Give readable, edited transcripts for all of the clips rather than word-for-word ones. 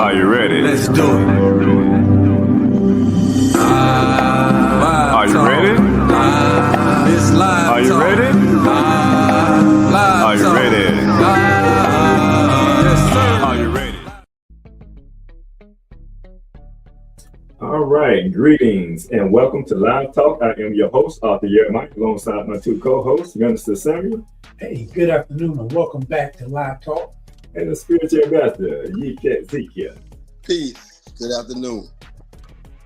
Are you ready? Let's do it. Are you ready? It's live. Are you ready? Are you ready? Yes, sir. Are you ready? All right, greetings and welcome to Live Talk. I am your host, Arthur Mike, alongside my two co-hosts, Minister Samuel. Hey, good afternoon and welcome back to Live Talk. And the spiritual ambassador, Ezekiel. Peace. Good afternoon.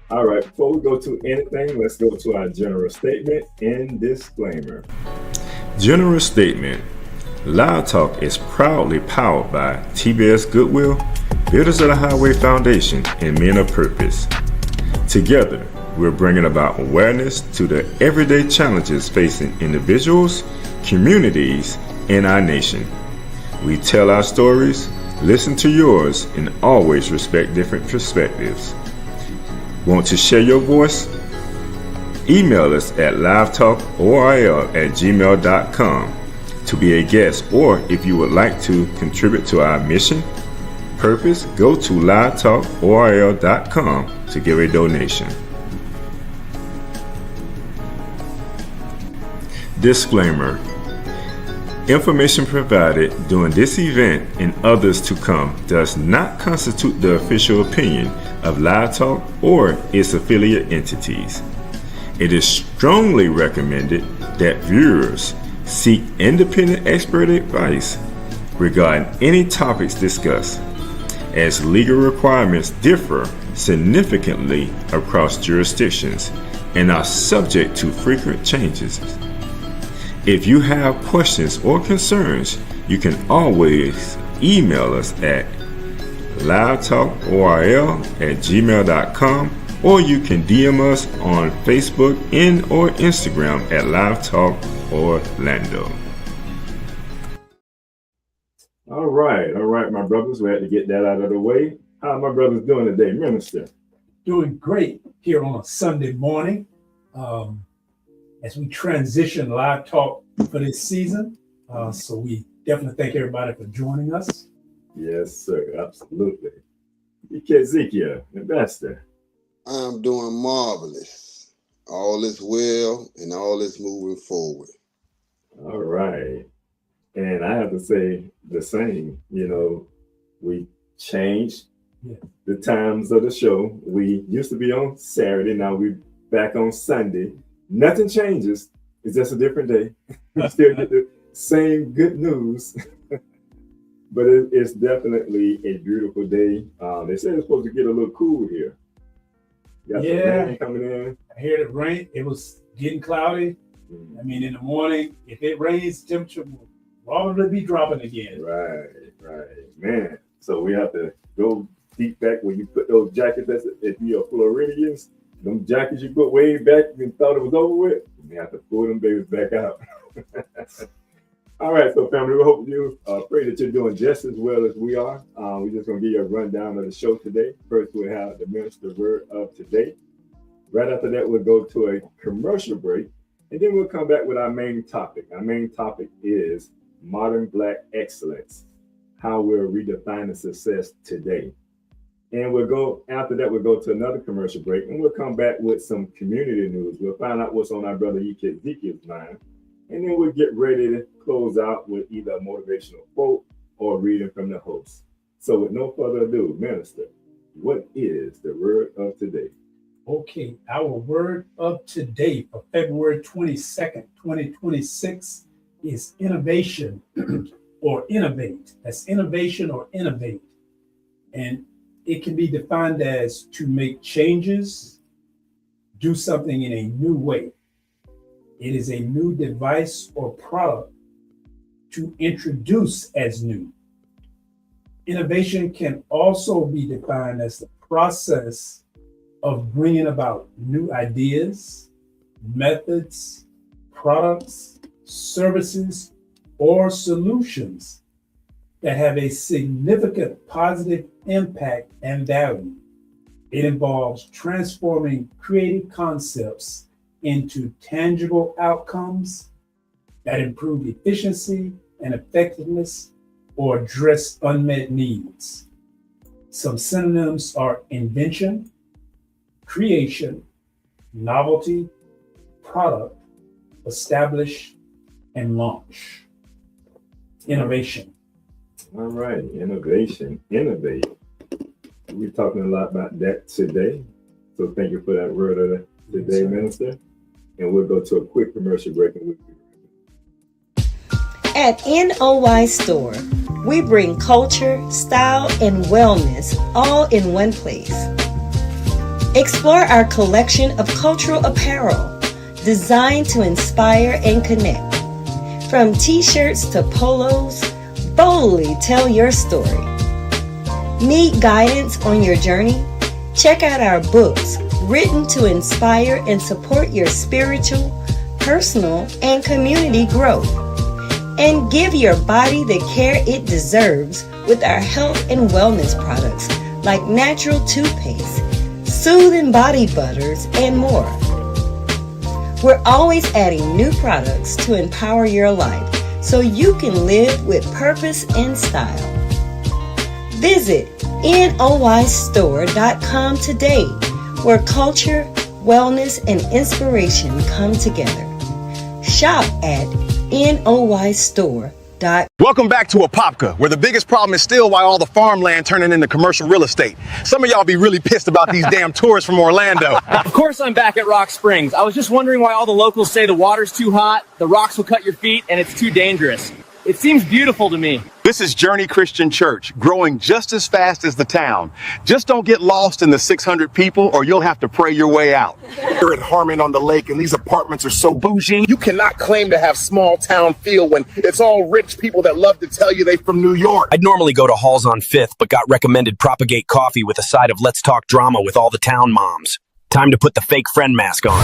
All right, before we go to anything, let's go to our general statement and disclaimer. General statement. Live Talk is proudly powered by TBS Goodwill, Builders of the Highway Foundation, and Men of Purpose. Together, we're bringing about awareness to the everyday challenges facing individuals, communities, and our nation. We tell our stories, listen to yours, and always respect different perspectives. Want to share your voice? Email us at livetalkorl@gmail.com to be a guest, or if you would like to contribute to our mission, purpose, go to livetalkorl.com to give a donation. Disclaimer. Information provided during this event and others to come does not constitute the official opinion of Live Talk or its affiliate entities. It is strongly recommended that viewers seek independent expert advice regarding any topics discussed, as legal requirements differ significantly across jurisdictions and are subject to frequent changes. If you have questions or concerns, you can always email us at livetalkorl@gmail.com, or you can DM us on Facebook and or Instagram at Live Talk Orlando. All right, my brothers, we had to get that out of the way. How are my brothers doing today, Minister? Doing great here on a Sunday morning as we transition Live Talk for this season. So we definitely thank everybody for joining us. Yes, sir, absolutely. Ezekiel, Ambassador. I'm doing marvelous. All is well and all is moving forward. All right. And I have to say the same. You know, we changed the times of the show. We used to be on Saturday. Now we're back on Sunday. Nothing changes. It's just a different day. We still get the same good news. But it's definitely a beautiful day. They said it's supposed to get a little cool here. Got some rain coming in. I heard it rain. It was getting cloudy. I mean, in the morning, if it rains, temperature will probably be dropping again. Right, man. So we have to go deep back when you put those jackets, if you're Floridians, them jackets you put way back and thought it was over with, you have to pull them babies back out. All right, so family, we hope you pray that you're doing just as well as we are. We're just going to give you a rundown of the show today. First, we'll have the minister word of today. Right after that, we'll go to a commercial break, and then we'll come back with our main topic. Our main topic is modern Black excellence, how we're redefining success today. And after that, we'll go to another commercial break, and we'll come back with some community news. We'll find out what's on our brother Ezekiel's mind. And then we'll get ready to close out with either a motivational quote or reading from the host. So with no further ado, Minister, what is the word of today? Okay, our word of today for February 22nd, 2026 is innovation or innovate. That's innovation or innovate. And it can be defined as to make changes, do something in a new way. It is a new device or product to introduce as new. Innovation can also be defined as the process of bringing about new ideas, methods, products, services, or solutions that have a significant positive impact and value. It involves transforming creative concepts into tangible outcomes that improve efficiency and effectiveness or address unmet needs. Some synonyms are invention, creation, novelty, product, establish, and launch. Innovation. All right, innovation, innovate. We're talking a lot about that today. So thank you for that word of the day, Minister. And we'll go to a quick commercial break and we'll be right At NOY Store, we bring culture, style, and wellness all in one place. Explore our collection of cultural apparel designed to inspire and connect. From t-shirts to polos, boldly tell your story. Need guidance on your journey? Check out our books written to inspire and support your spiritual, personal, and community growth. And give your body the care it deserves with our health and wellness products like natural toothpaste, soothing body butters, and more. We're always adding new products to empower your life so you can live with purpose and style. Visit noystore.com today, where culture, wellness, and inspiration come together. Shop at noystore.com. Welcome back to Apopka, where the biggest problem is still why all the farmland turning into commercial real estate. Some of y'all be really pissed about these damn tourists from Orlando. Of course I'm back at Rock Springs. I was just wondering why all the locals say the water's too hot, the rocks will cut your feet, and it's too dangerous. It seems beautiful to me. This is Journey Christian Church, growing just as fast as the town. Just don't get lost in the 600 people or you'll have to pray your way out. We're at Harmon on the Lake, and these apartments are so bougie. You cannot claim to have small town feel when it's all rich people that love to tell you they from New York. I'd normally go to Halls on 5th, but got recommended Propagate Coffee with a side of Let's Talk Drama with all the town moms. Time to put the fake friend mask on.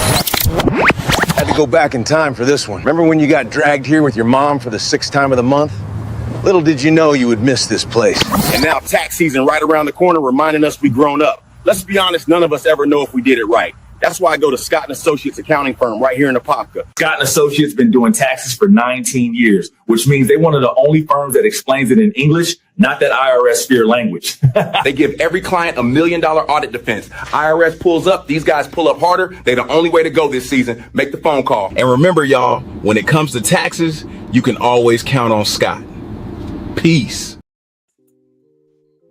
Had to go back in time for this one. Remember when you got dragged here with your mom for the 6th time of the month? Little did you know you would miss this place. And now tax season right around the corner reminding us we grown up. Let's be honest, none of us ever know if we did it right. That's why I go to Scott & Associates accounting firm right here in Apopka. Scott & Associates been doing taxes for 19 years, which means they're one of the only firms that explains it in English, not that IRS fear language. They give every client $1 million audit defense. IRS pulls up, these guys pull up harder. They're the only way to go this season. Make the phone call. And remember, y'all, when it comes to taxes, you can always count on Scott. Peace.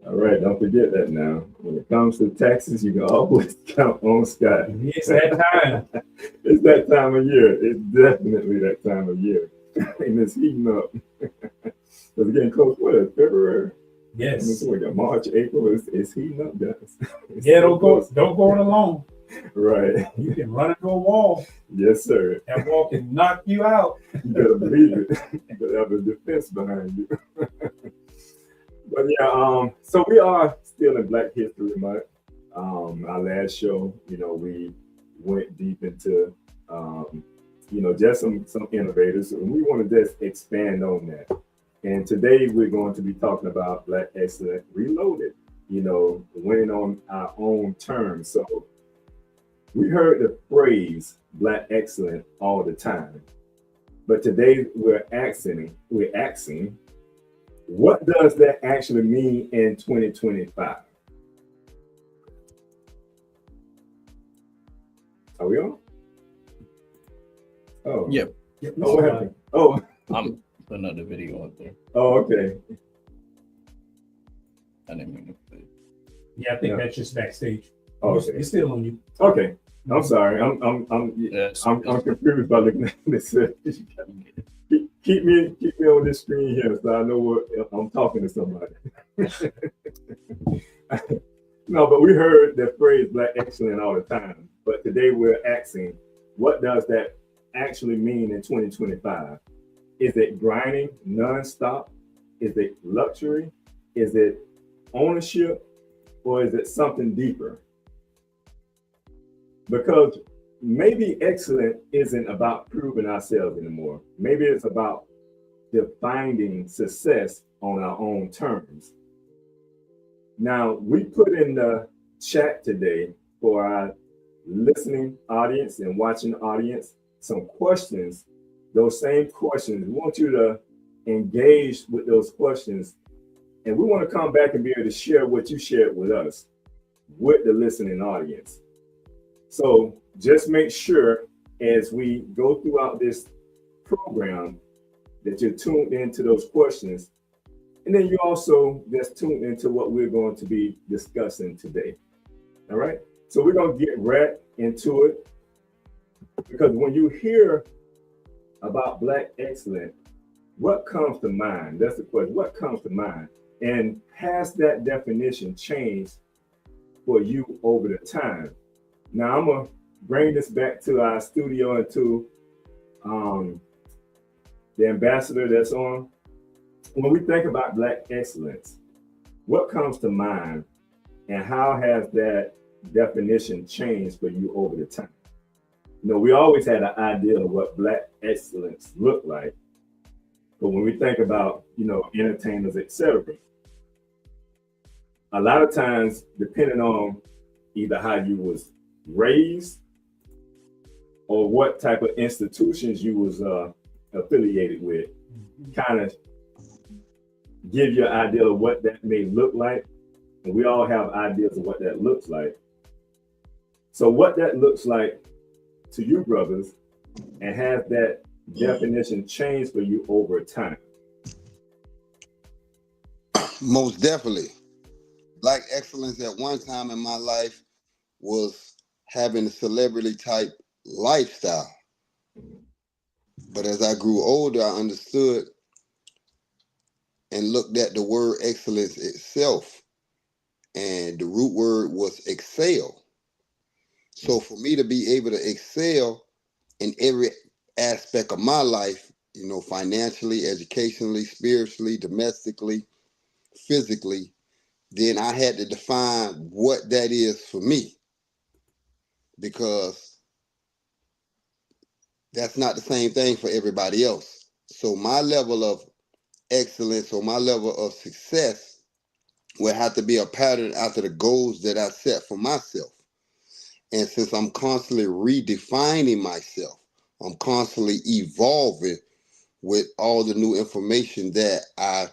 All right, don't forget that now. When it comes to taxes, you can always count on Scott. It's that time. It's that time of year. It's definitely that time of year. And it's heating up. Because it's getting close, what, February? Yes. It's like March, April, it's heating up, guys. Don't go it alone. Right. You can run into a wall. Yes, sir. That wall can knock you out. You better believe it. You better have a defense behind you. But yeah, so we are still in Black History Month. Our last show, we went deep into, just some innovators, and we want to just expand on that. And today we're going to be talking about Black Excellence Reloaded, winning on our own terms. So we heard the phrase Black Excellence all the time, but today we're asking, what does that actually mean in 2025? Are we on? Oh. Yep. Oh, what happened? Oh. I'm putting up the video up there. Oh, okay. I didn't mean to put it. Yeah, I think that's just backstage. Oh, okay. It's still on you. Okay. I'm sorry. I'm confused by looking at this. Keep me on this screen here so I know what I'm talking to somebody. No, but we heard that phrase Black Excellence all the time. But today we're asking, what does that actually mean in 2025? Is it grinding nonstop? Is it luxury? Is it ownership? Or is it something deeper? Because maybe excellent isn't about proving ourselves anymore. Maybe it's about defining success on our own terms. Now, we put in the chat today for our listening audience and watching audience some questions. Those same questions, we want you to engage with those questions And we want to come back and be able to share what you shared with us with the listening audience. So just make sure as we go throughout this program that you're tuned into those questions. And then you also just tuned into what we're going to be discussing today. All right. So we're going to get right into it, because when you hear about Black excellence, what comes to mind? That's the question. What comes to mind? And has that definition changed for you over the time? Now I'm gonna bring this back to our studio and to the ambassador that's on. When we think about Black excellence, what comes to mind, and how has that definition changed for you over the time? You know, we always had an idea of what Black excellence looked like, but when we think about, you know, entertainers, etc., a lot of times, depending on either how you was raised or what type of institutions you was affiliated with, kind of give you an idea of what that may look like. And we all have ideas of what that looks like. So what that looks like to you, brothers, and has that definition changed for you over time? Most definitely. Black excellence at one time in my life was having a celebrity type lifestyle. But as I grew older, I understood and looked at the word excellence itself. And the root word was excel. So for me to be able to excel in every aspect of my life, you know, financially, educationally, spiritually, domestically, physically, then I had to define what that is for me, because that's not the same thing for everybody else. So my level of excellence or my level of success will have to be a pattern after the goals that I set for myself. And since I'm constantly redefining myself, I'm constantly evolving with all the new information that I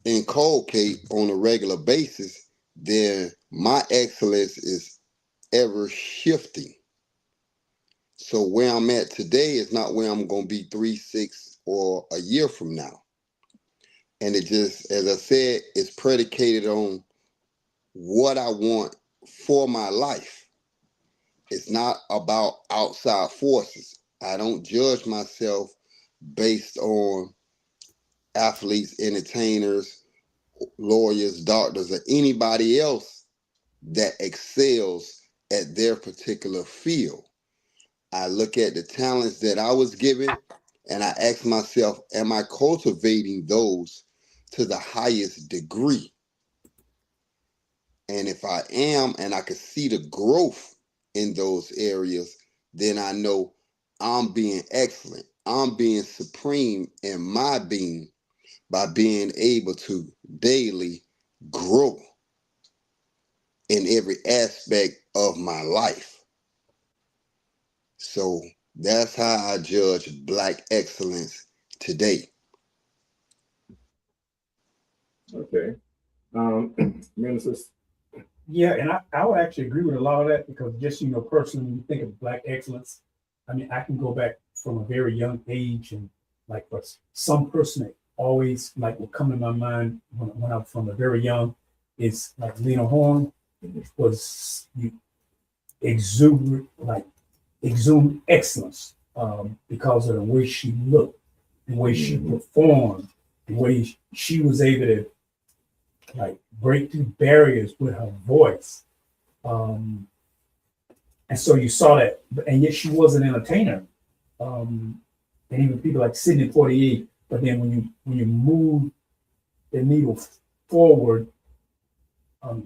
inculcate on a regular basis, then my excellence is ever shifting. So where I'm at today is not where I'm going to be 3, 6, or a year from now. And it just, as I said, it's predicated on what I want for my life. It's not about outside forces. I don't judge myself based on athletes, entertainers, lawyers, doctors, or anybody else that excels at their particular field. I look at the talents that I was given and I ask myself, am I cultivating those to the highest degree? And if I am, and I can see the growth in those areas, then I know I'm being excellent. I'm being supreme in my being by being able to daily grow in every aspect of my life. So that's how I judge Black excellence today. Okay. Ministers. Yeah, and I would actually agree with a lot of that, because just, you know, personally, when you think of Black excellence, I mean, I can go back from a very young age, and like for some person that always like will come to my mind when I'm from a very young is like Lena Horne. Was you exude excellence because of the way she looked, the way she performed, the way she was able to like break through barriers with her voice. And so you saw that, and yet she was an entertainer. And even people like Sidney 48, but then when you move the needle forward,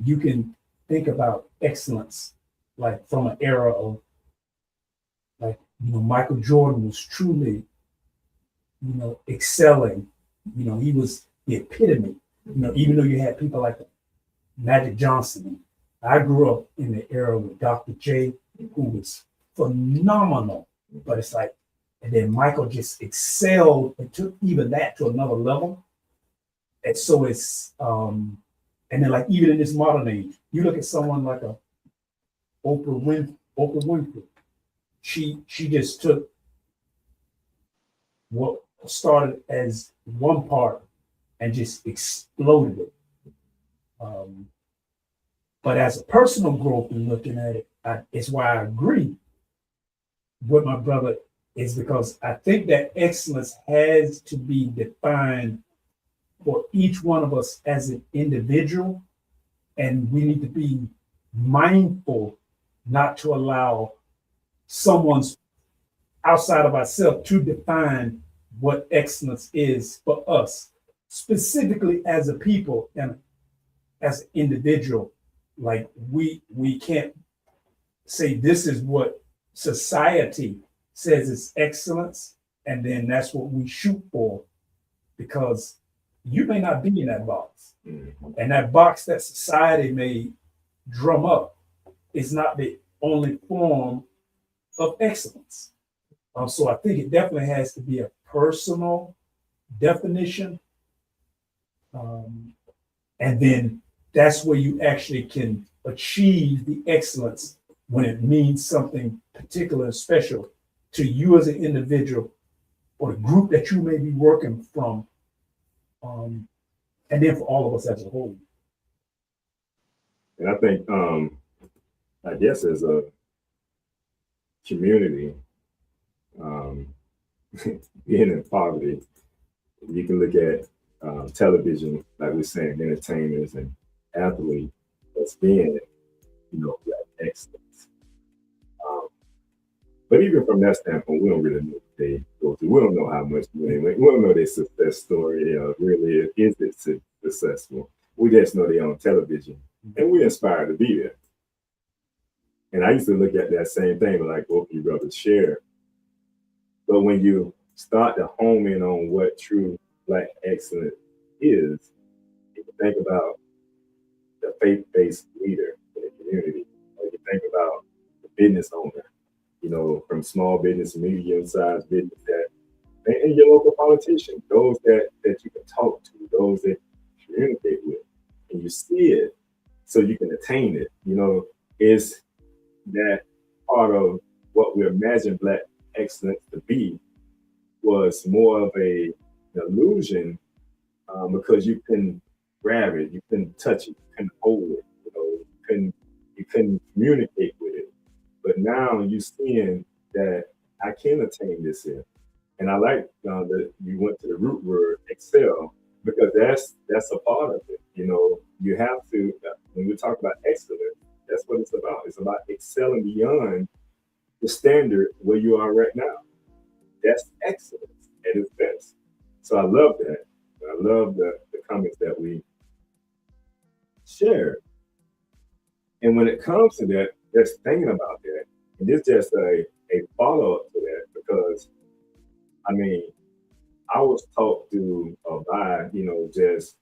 you can think about excellence like from an era of, like, you know, Michael Jordan was truly, you know, excelling. You know, he was the epitome. You know, even though you had people like Magic Johnson. I grew up in the era with Dr. J, who was phenomenal. But it's like, and then Michael just excelled and took even that to another level. And so it's and then like even in this modern age, you look at someone like a Oprah Winfrey. She just took what started as one part and just exploded it. But as a personal growth and looking at it, it's why I agree with my brother, is because I think that excellence has to be defined for each one of us as an individual, and we need to be mindful not to allow someone's outside of ourselves to define what excellence is for us, specifically as a people and as an individual. Like we can't say this is what society says is excellence, and then that's what we shoot for, because you may not be in that box. And that box that society may drum up is not the only form of excellence. So I think it definitely has to be a personal definition. And then that's where you actually can achieve the excellence when it means something particular and special to you as an individual or the group that you may be working from. And then for all of us as a whole. And I think, I guess as a community, being in poverty, you can look at television, like we're saying, entertainers and athletes as being, black excellence. But even from that standpoint, we don't really know what they go through. We don't know how much money. We don't know their success story. Really, is it successful? We just know they're on television, and we're inspired to be there. And I used to look at that same thing, like both of you brothers share. But when you start to home in on what true black excellence is, you can think about the faith-based leader in the community, or you think about the business owner, from small business, medium-sized business, and your local politician, those that you can talk to, those that you communicate with, and you see it so you can attain it. Is that part of what we imagine black excellence to be was more of an illusion, because you couldn't grab it, you couldn't touch it, you couldn't hold it, you couldn't communicate with it. But now you're seeing that I can attain this here. And I like that you went to the root word excel, because that's a part of it. You have to, when we talk about excellence, that's what it's about. It's about excelling beyond the standard where you are right now. That's excellence at its best. So I love that. I love the comments that we shared. And when it comes to that, just thinking about that, and it's just a follow-up to that, because I was taught to abide, just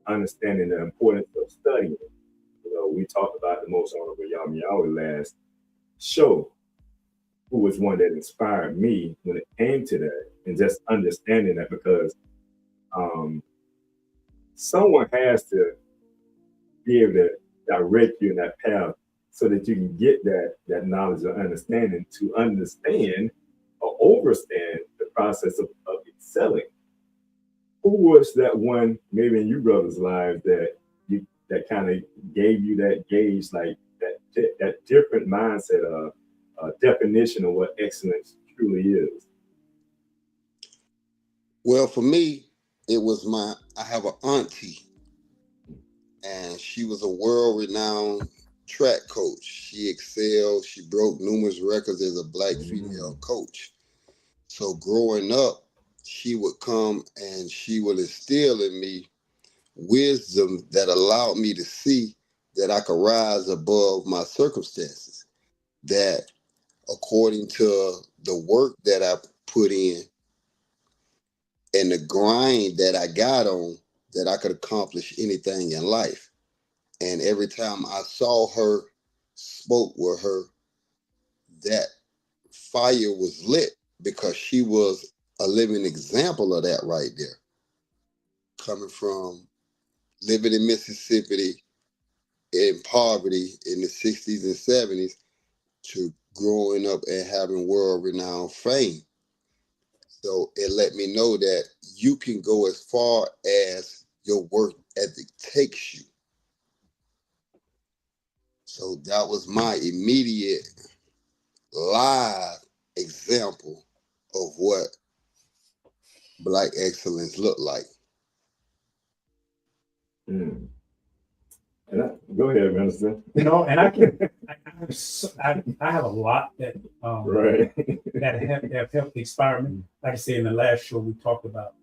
understanding the importance of studying. We talked about the most honorable Yami last show, who was one that inspired me when it came to that, and just understanding that, because someone has to be able to direct you in that path so that you can get that knowledge or understanding to understand or overstand the process of excelling. Who was that one, maybe in you brothers' lives, that kind of gave you that gauge, like that different mindset of definition of what excellence truly is? Well, for me, it was I have an auntie, and she was a world-renowned track coach. She excelled. She broke numerous records as a black female coach. So growing up, she would come and she would instill in me wisdom that allowed me to see that I could rise above my circumstances. That according to the work that I put in and the grind that I got on, that I could accomplish anything in life. And every time I saw her, spoke with her, that fire was lit, because she was a living example of that right there. coming from living in Mississippi in poverty in the 60s and 70s to growing up and having world-renowned fame. So it let me know that you can go as far as your work ethic takes you. So that was my immediate live example of what Black excellence looked like. Mm. And go ahead, Minister. You know, and I have a lot that Right. that have helped inspire me. Like I said in the last show, we talked about,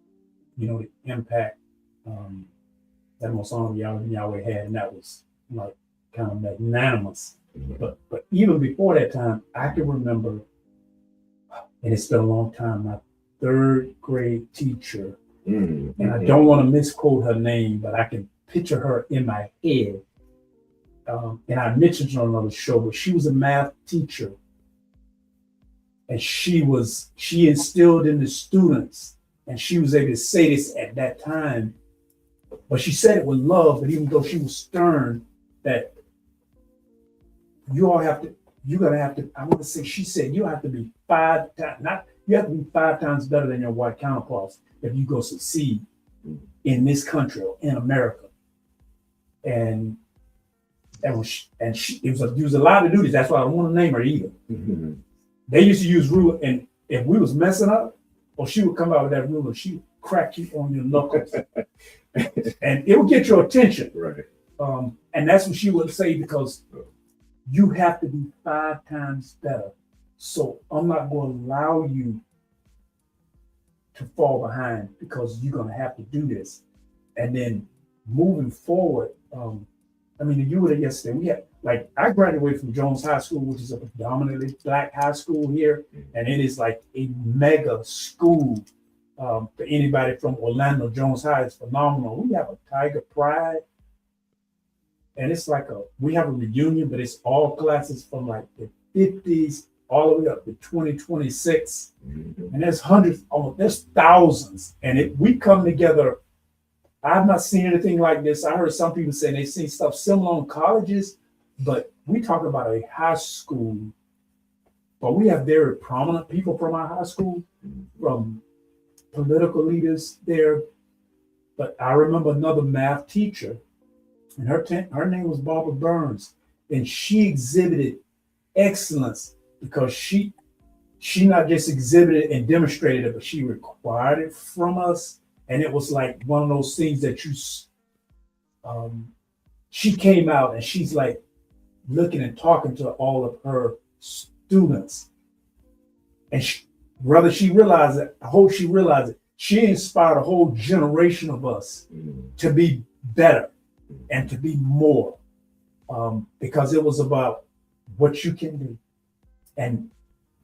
you know, the impact that most honorable Yahweh had, and that was like kind of magnanimous. But even before that time, I can remember, and it's been a long time, my third grade teacher, and I don't want to misquote her name, but I can picture her in my head. And I mentioned her on another show, but she was a math teacher. And she instilled in the students, and she was able to say this at that time, but she said it with love, but even though she was stern, that you have to be 5 times, you have to be 5 times better than your white counterparts if you go succeed in this country or in America. And it was allowed to do this. That's why I don't want to name her either. Mm-hmm. They used to use ruler, and if we was messing up, or she would come out with that ruler, she would crack you on your knuckles, and it would get your attention. Right. And that's what she would say, because you have to be 5 times better. So I'm not going to allow you to fall behind, because you're going to have to do this. And then moving forward, I mean, you were there yesterday. I graduated from Jones High School, which is a predominantly Black high school here. And it is like a mega school. For anybody from Orlando, Jones High is phenomenal. We have a Tiger Pride. And it's like we have a reunion, but it's all classes from like the 50s all the way up to 2026. Mm-hmm. And there's hundreds, there's thousands. And we come together. I've not seen anything like this. I heard some people say they've seen stuff similar in colleges, but we talk about a high school. But we have very prominent people from our high school, from political leaders there. But I remember another math teacher, and her name was Barbara Burns, and she exhibited excellence because she not just exhibited and demonstrated it, but she required it from us. And it was like one of those things that she came out and she's like looking and talking to all of her students. And whether she realized it, I hope she realized it, she inspired a whole generation of us to be better and to be more, because it was about what you can do and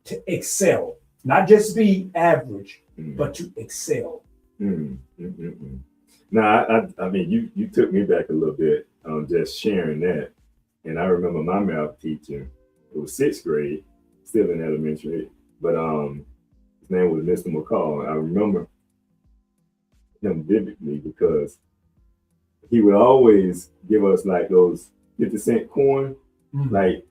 to excel, not just be average, but to excel. Now, I mean, you took me back a little bit just sharing that. And I remember my math teacher, it was 6th grade, still in elementary, but his name was Mr. McCall. I remember him vividly because he would always give us like those 50-cent coin. Like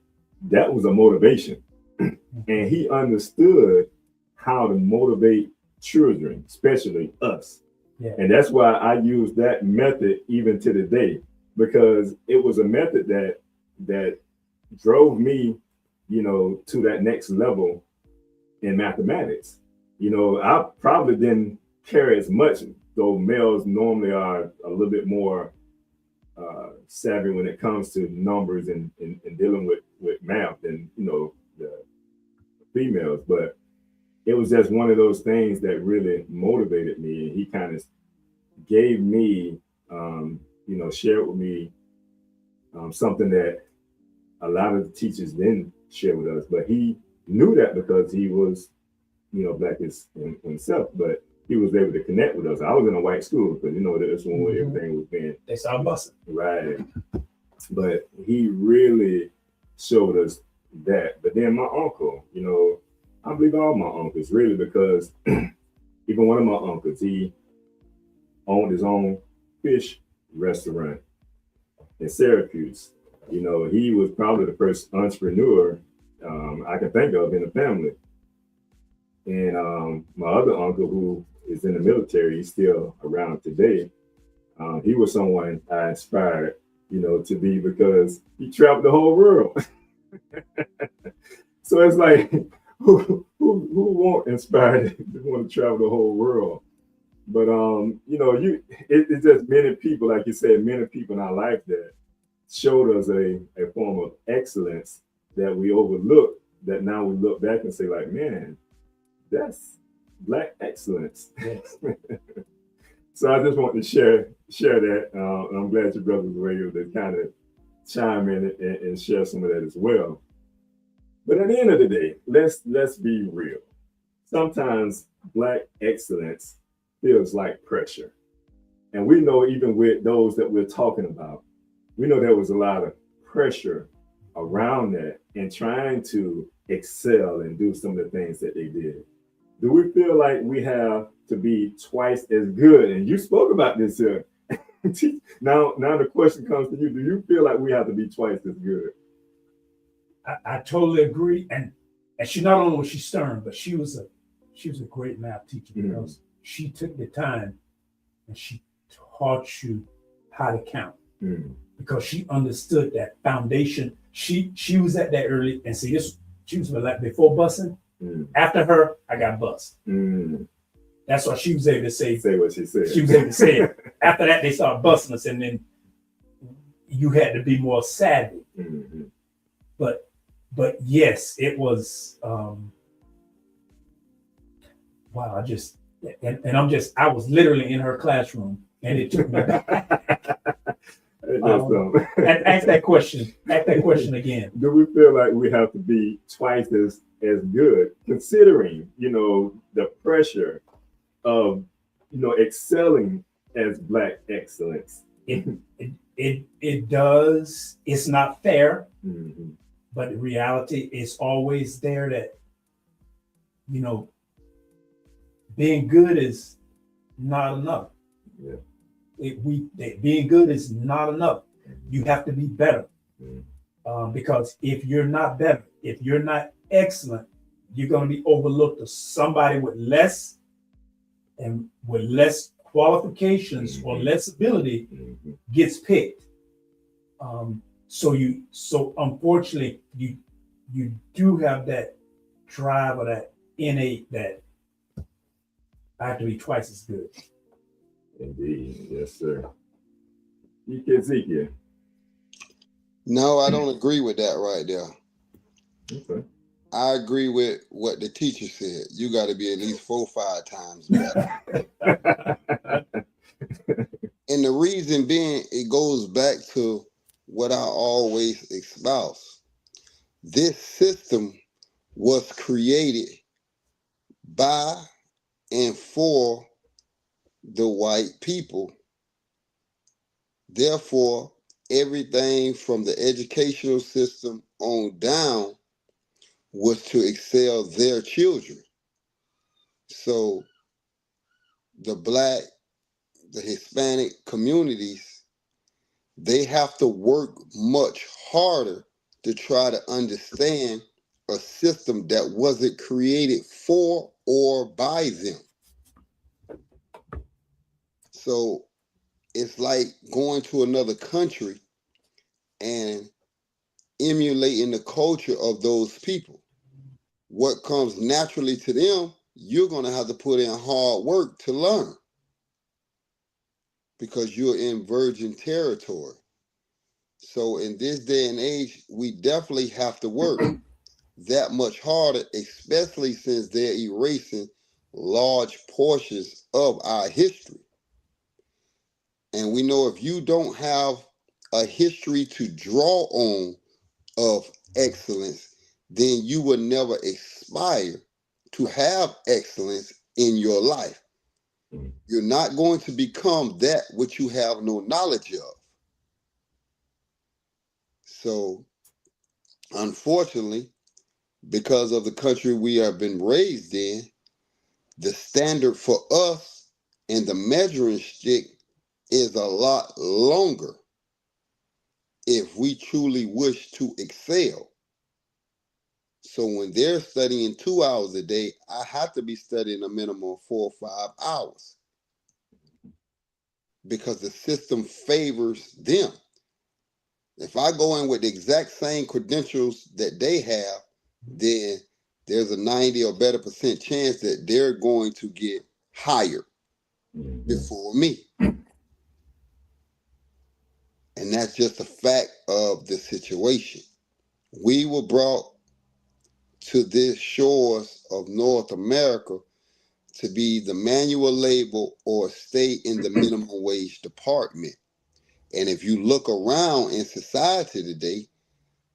that was a motivation. And he understood how to motivate children, especially us. Yeah. And that's why I use that method even to the day, because it was a method that drove me, to that next level in mathematics. I probably didn't care as much, though males normally are a little bit more savvy when it comes to numbers and dealing with math than, the females. But it was just one of those things that really motivated me. And he kind of gave me, shared with me something that a lot of the teachers didn't share with us. But he knew that because he was, Black himself, but he was able to connect with us. I was in a white school, because, that's when everything was being. They started busting. Right. But he really showed us that. But then my uncle, I believe all my uncles, really, because even one of my uncles, he owned his own fish restaurant in Syracuse. You know, he was probably the first entrepreneur I can think of in the family. And my other uncle, who is in the military, he's still around today. He was someone I inspired, you know, to be, because he traveled the whole world. So it's like, who won't inspire to want to travel the whole world? But you know, it's just many people, like you said, many people in our life that showed us a form of excellence that we overlooked. That now we look back and say, like, man, that's Black excellence. Yes. So I just want to share that. And I'm glad your brothers were able to kind of chime in and share some of that as well. But at the end of the day, let's be real. Sometimes Black excellence feels like pressure. And we know, even with those that we're talking about, we know there was a lot of pressure around that and trying to excel and do some of the things that they did. Do we feel like we have to be twice as good? And you spoke about this here. Now the question comes to you: do you feel like we have to be twice as good? I totally agree. And she, not only was she stern, but she was a great math teacher, because she took the time and she taught you how to count, because she understood that foundation. She was at that early, and see this. She was like before busing. After her, I got bust. That's why she was able to say what she said. She was able to say it. After that, they started busting us, and then you had to be more savvy. But yes, it was. Wow, I was literally in her classroom, and it took me back. Ask that question. Ask that question again. Do we feel like we have to be twice as good, considering, you know, the pressure of, you know, excelling as Black excellence? It does. It's not fair, but the reality is always there that, you know, being good is not enough. Yeah. Being good is not enough. You have to be better, because if you're not better, if you're not excellent, you're going to be overlooked to somebody with less qualifications or less ability gets picked. So unfortunately, you do have that drive or that innate that I have to be twice as good. Indeed, yes, sir. Ezekiel. No, I don't agree with that right there. Okay. I agree with what the teacher said. You got to be at least 4 or 5 times better. And the reason being, it goes back to what I always espouse. This system was created by and for the white people. Therefore, everything from the educational system on down was to excel their children. So the Black, the Hispanic communities, they have to work much harder to try to understand a system that wasn't created for or by them. So it's like going to another country and emulating the culture of those people. What comes naturally to them, you're going to have to put in hard work to learn, because you're in virgin territory. So in this day and age, we definitely have to work that much harder, especially since they're erasing large portions of our history. And we know if you don't have a history to draw on of excellence, then you will never aspire to have excellence in your life. You're not going to become that which you have no knowledge of. So, unfortunately, because of the country we have been raised in, the standard for us And the measuring stick is a lot longer if we truly wish to excel. So when they're studying 2 hours a day, I have to be studying a minimum of 4 or 5 hours because the system favors them. If I go in with the exact same credentials that they have, then there's a 90 or better % chance that they're going to get hired before me. And that's just a fact of the situation. We were brought to this shores of North America to be the manual labor or stay in the minimum wage department. And if you look around in society today,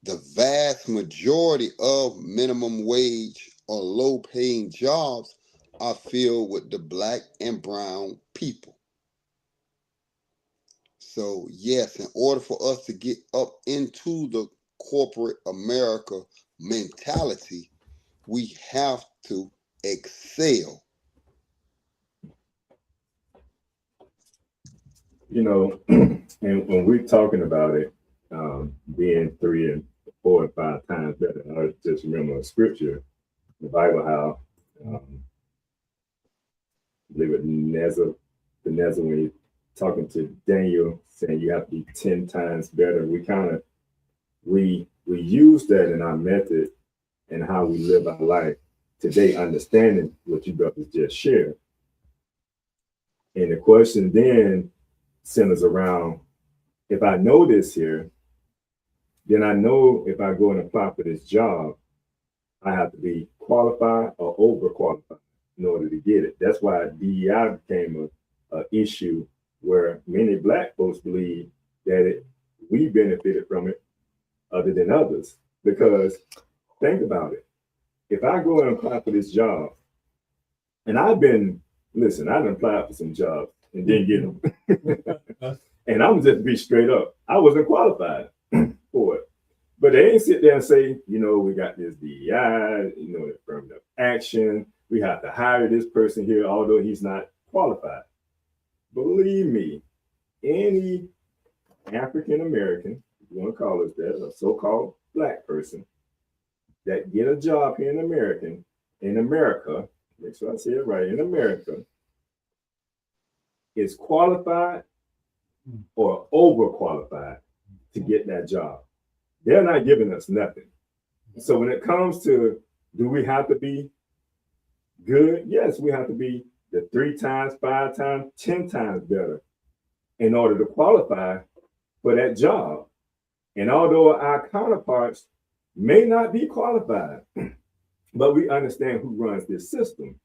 the vast majority of minimum wage or low paying jobs are filled with the black and brown people. So yes, in order for us to get up into the corporate America mentality, we have to excel. You know, and when we're talking about it, being 3 and 4 and 5 times better, I just remember a scripture, the Bible, how I believe it the Nezza, when he's talking to Daniel, saying you have to be 10 times better. We use that in our method and how we live our life today, understanding what you brothers just shared. And the question then centers around, if I know this here, then I know if I go and apply for this job, I have to be qualified or overqualified in order to get it. That's why DEI became a issue where many black folks believe that we benefited from it other than others. Because think about it. If I go and apply for this job, and I've done applied for some jobs and didn't get them. And I'm just be straight up. I wasn't qualified for it. But they ain't sit there and say, we got this DEI, affirmative action. We have to hire this person here, although he's not qualified. Believe me, any African American, if you want to call us that, a so-called black person that get a job here in America, make sure I say it right, in America, is qualified or overqualified to get that job. They're not giving us nothing. So when it comes to, do we have to be good? Yes, we have to be the 3 times, 5 times, 10 times better in order to qualify for that job. And although our counterparts may not be qualified, but we understand who runs this system.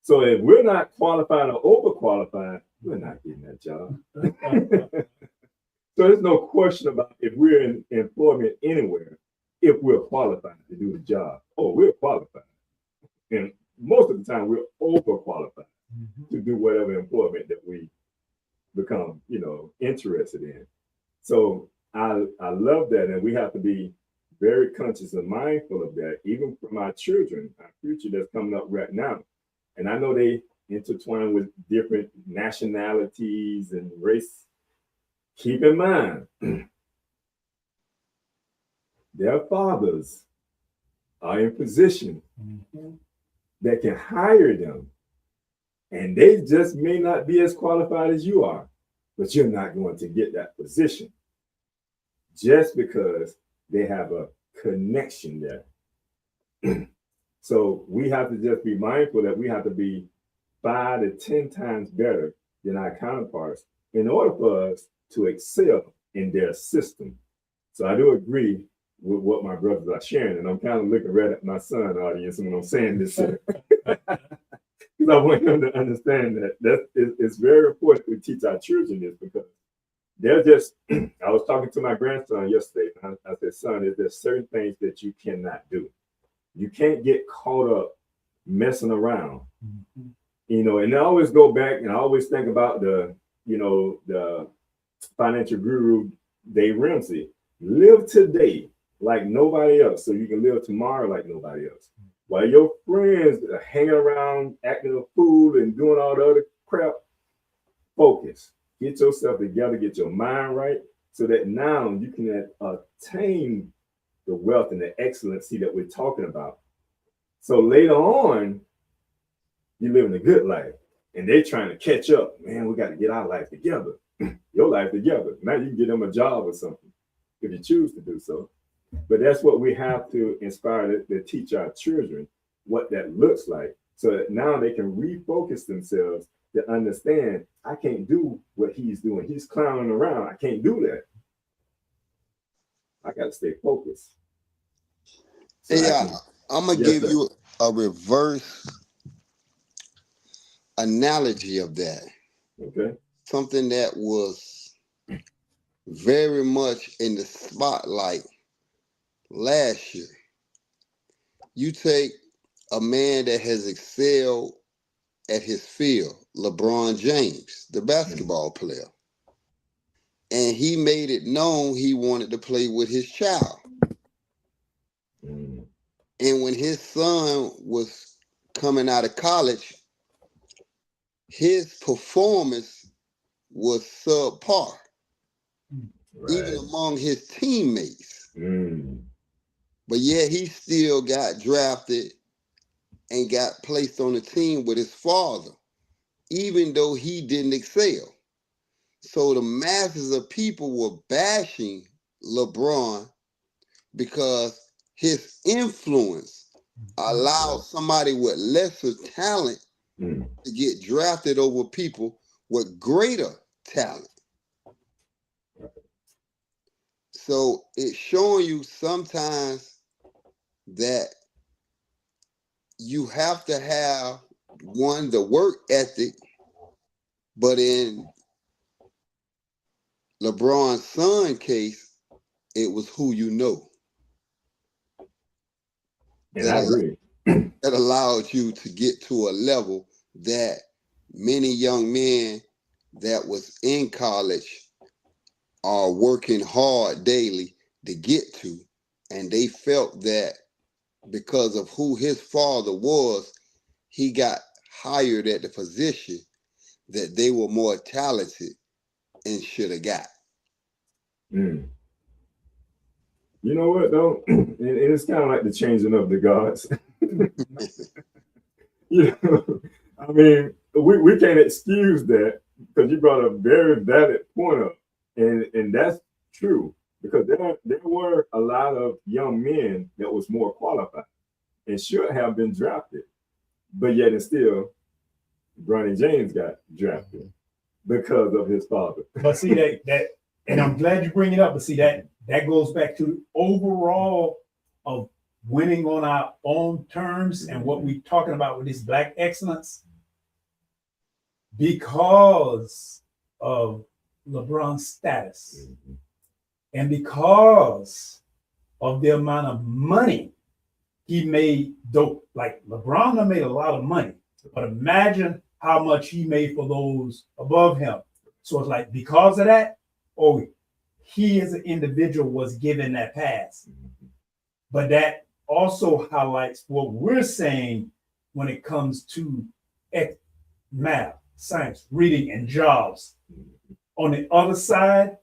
So if we're not qualified or overqualified, we're not getting that job. So there's no question about if we're in employment anywhere, if we're qualified to do the job. Oh, we're qualified. And most of the time we're overqualified to do whatever employment that we become, interested in. So I love that. And we have to be very conscious and mindful of that, even from our children, our future that's coming up right now. And I know they intertwine with different nationalities and race. Keep in mind, their fathers are in position that can hire them. And they just may not be as qualified as you are, but you're not going to get that position just because they have a connection there. So we have to just be mindful that we have to be 5 to 10 times better than our counterparts in order for us to excel in their system. So I do agree with what my brothers are sharing, and I'm kind of looking right at my son audience when I'm saying this. Because I want them to understand that it's very important we teach our children this, because they're just, I was talking to my grandson yesterday, and I said, son, there's certain things that you cannot do. You can't get caught up messing around. And I always go back and I always think about the financial guru, Dave Ramsey. Live today like nobody else, so you can live tomorrow like nobody else. While your friends are hanging around, acting a fool and doing all the other prep, focus. Get yourself together, get your mind right, so that now you can attain the wealth and the excellency that we're talking about. So later on, you're living a good life, and they're trying to catch up. Man, we got to get our life together, your life together. Now you can get them a job or something if you choose to do so. But that's what we have to inspire to teach our children what that looks like, so that now they can refocus themselves to understand, I can't do what he's doing. He's clowning around. I can't do that. I got to stay focused. So Hey, I'm going to give you a reverse analogy of that. Okay. Something that was very much in the spotlight last year. You take a man that has excelled at his field, LeBron James, the basketball player, and he made it known he wanted to play with his child. And when his son was coming out of college, his performance was subpar, even among his teammates. But yet he still got drafted and got placed on the team with his father, even though he didn't excel. So the masses of people were bashing LeBron because his influence allowed somebody with lesser talent to get drafted over people with greater talent. So it's showing you sometimes that you have to have, one, the work ethic, but in LeBron's son case, it was who you know. And I agree. That allowed you to get to a level that many young men that was in college are working hard daily to get to. And they felt that because of who his father was, he got hired at the position that they were more talented and should have got. You know what, though? It's kind of like the changing of the gods. You know, I mean, we can't excuse that, because you brought a very valid point up. And that's true, because there were a lot of young men that was more qualified and should have been drafted. But yet and still, Bronny James got drafted because of his father. But see that, and I'm glad you bring it up. But see that goes back to overall of winning on our own terms and what we're talking about with this Black excellence, because of LeBron's status and because of the amount of money he made. Dope, like LeBron done made a lot of money, but imagine how much he made for those above him. So it's like, because of that, he as an individual was given that pass. But that also highlights what we're saying when it comes to math, science, reading, and jobs. On the other side,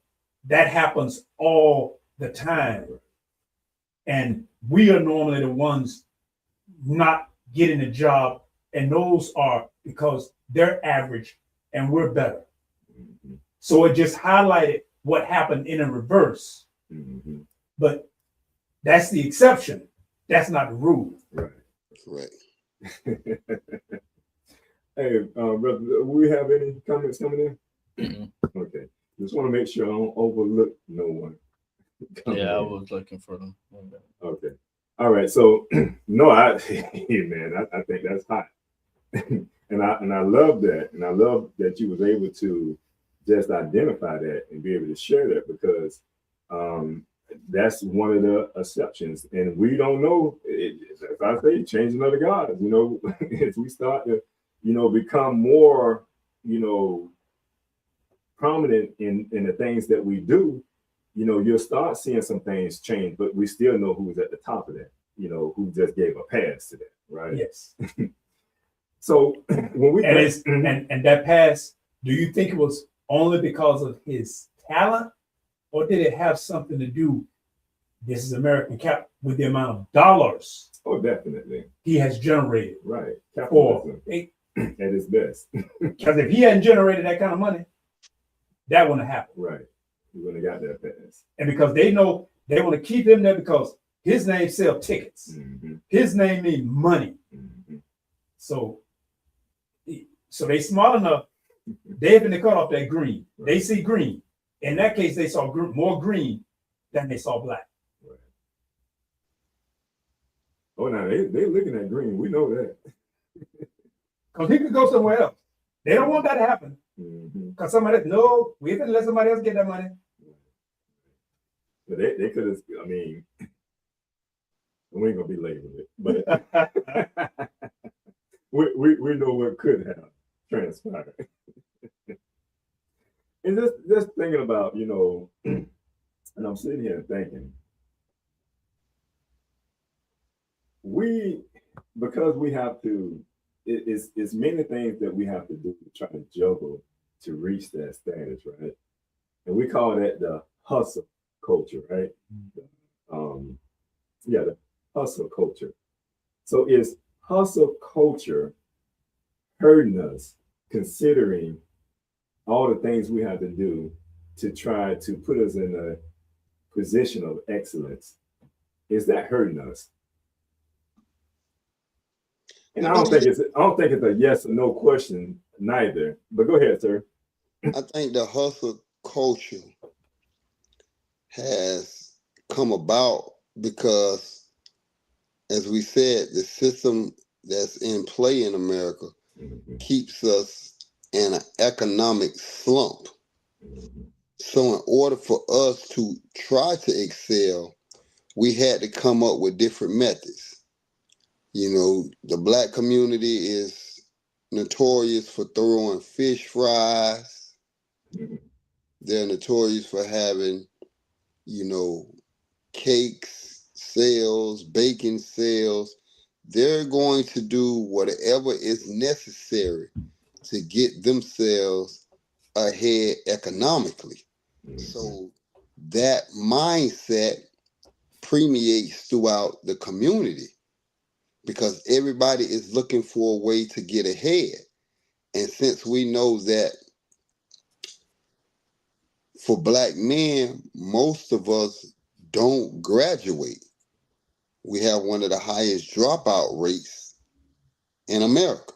that happens all the time. And we are normally the ones not getting a job, and those are because they're average and we're better. So it just highlighted what happened in a reverse. But that's the exception. That's not the rule. Right. Hey, brother, do we have any comments coming in? Okay. Just want to make sure I don't overlook no one. Yeah, I was looking for them. Okay. All right. So no, man, I think that's hot. and I love that. And I love that you was able to just identify that and be able to share that, because that's one of the exceptions. And we don't know, as I say, changing of the gods, as we start to, become more, prominent in the things that we do, you'll start seeing some things change, but we still know who's at the top of that, who just gave a pass to that, right? Yes. So when we and that pass, do you think it was only because of his talent, or did it have something to do? This is American cap with the amount of dollars. Oh, definitely. He has generated. Right. Capitalism at its best. Because if he hadn't generated that kind of money, that wouldn't have happened. Right. He wouldn't have got that pass. And because they know they want to keep him there because his name sells tickets. Mm-hmm. His name means money. Mm-hmm. So they smart enough. They happen to cut off that green. Right. They see green. In that case, they saw more green than they saw black. Right. Oh, now they looking at green. We know that. Because he could go somewhere else. They don't want that to happen. Because somebody, no, we can let somebody else get that money. But they could have, I mean, we ain't going to be late with it. But we know what could have transpired. And just thinking about, you know, and I'm sitting here thinking, because we have to, it's many things that we have to do to try to juggle to reach that status, right? And we call that the hustle culture, right? The hustle culture. So is hustle culture hurting us, considering all the things we have to do to try to put us in a position of excellence? Is that hurting us? And I don't think it's a yes or no question neither. But go ahead, sir. I think the hustle culture has come about because, as we said, the system that's in play in America keeps us in an economic slump. So in order for us to try to excel, we had to come up with different methods. You know, the black community is notorious for throwing fish fries. They're notorious for having, you know, cakes sales, baking sales. They're going to do whatever is necessary to get themselves ahead economically. So that mindset permeates throughout the community because everybody is looking for a way to get ahead. And since we know that for black men, most of us don't graduate. We have one of the highest dropout rates in America.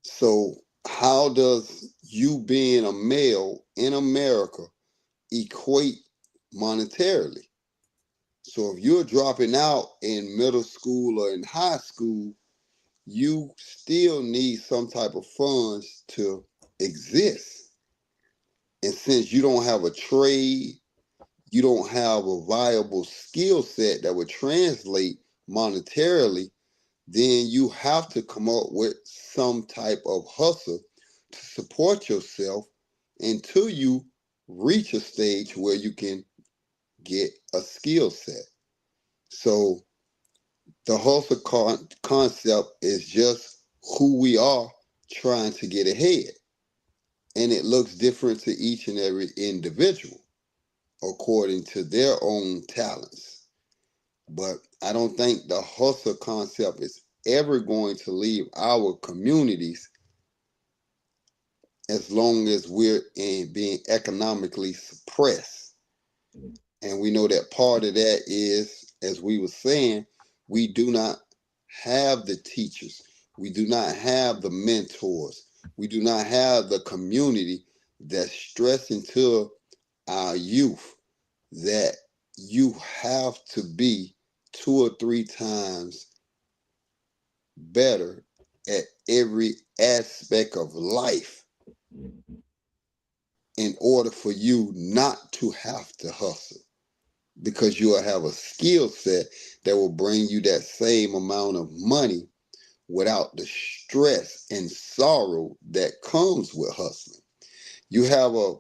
So how does you being a male in America equate monetarily? So if you're dropping out in middle school or in high school, you still need some type of funds to exist. And since you don't have a trade, you don't have a viable skill set that would translate monetarily, then you have to come up with some type of hustle to support yourself until you reach a stage where you can get a skill set. So the hustle concept is just who we are trying to get ahead. And it looks different to each and every individual according to their own talents. But I don't think the hustle concept is ever going to leave our communities as long as we're being economically suppressed. And we know that part of that is, as we were saying, we do not have the teachers. We do not have the mentors. We do not have the community that's stressing to our youth that you have to be 2 or 3 times better at every aspect of life in order for you not to have to hustle, because you will have a skill set that will bring you that same amount of money without the stress and sorrow that comes with hustling. You have a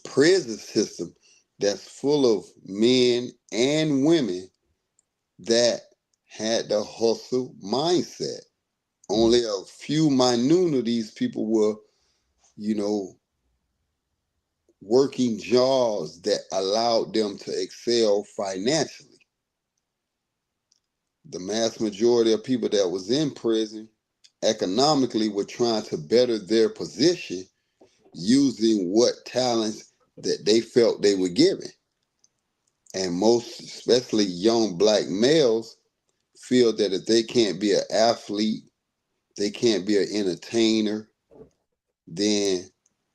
prison system that's full of men and women that had the hustle mindset. Only a few minute of these people were, working jobs that allowed them to excel financially. The mass majority of people that was in prison economically were trying to better their position using what talents that they felt they were given. And most, especially young black males, feel that if they can't be an athlete, they can't be an entertainer, then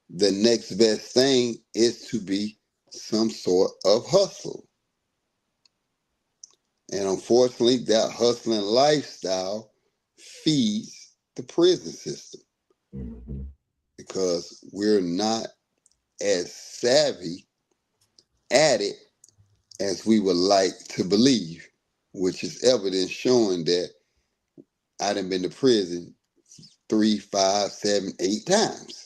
the next best thing is to be some sort of hustle. And unfortunately, that hustling lifestyle feeds the prison system because we're not as savvy at it as we would like to believe, which is evidence showing that I done been to prison 3, 5, 7, 8 times.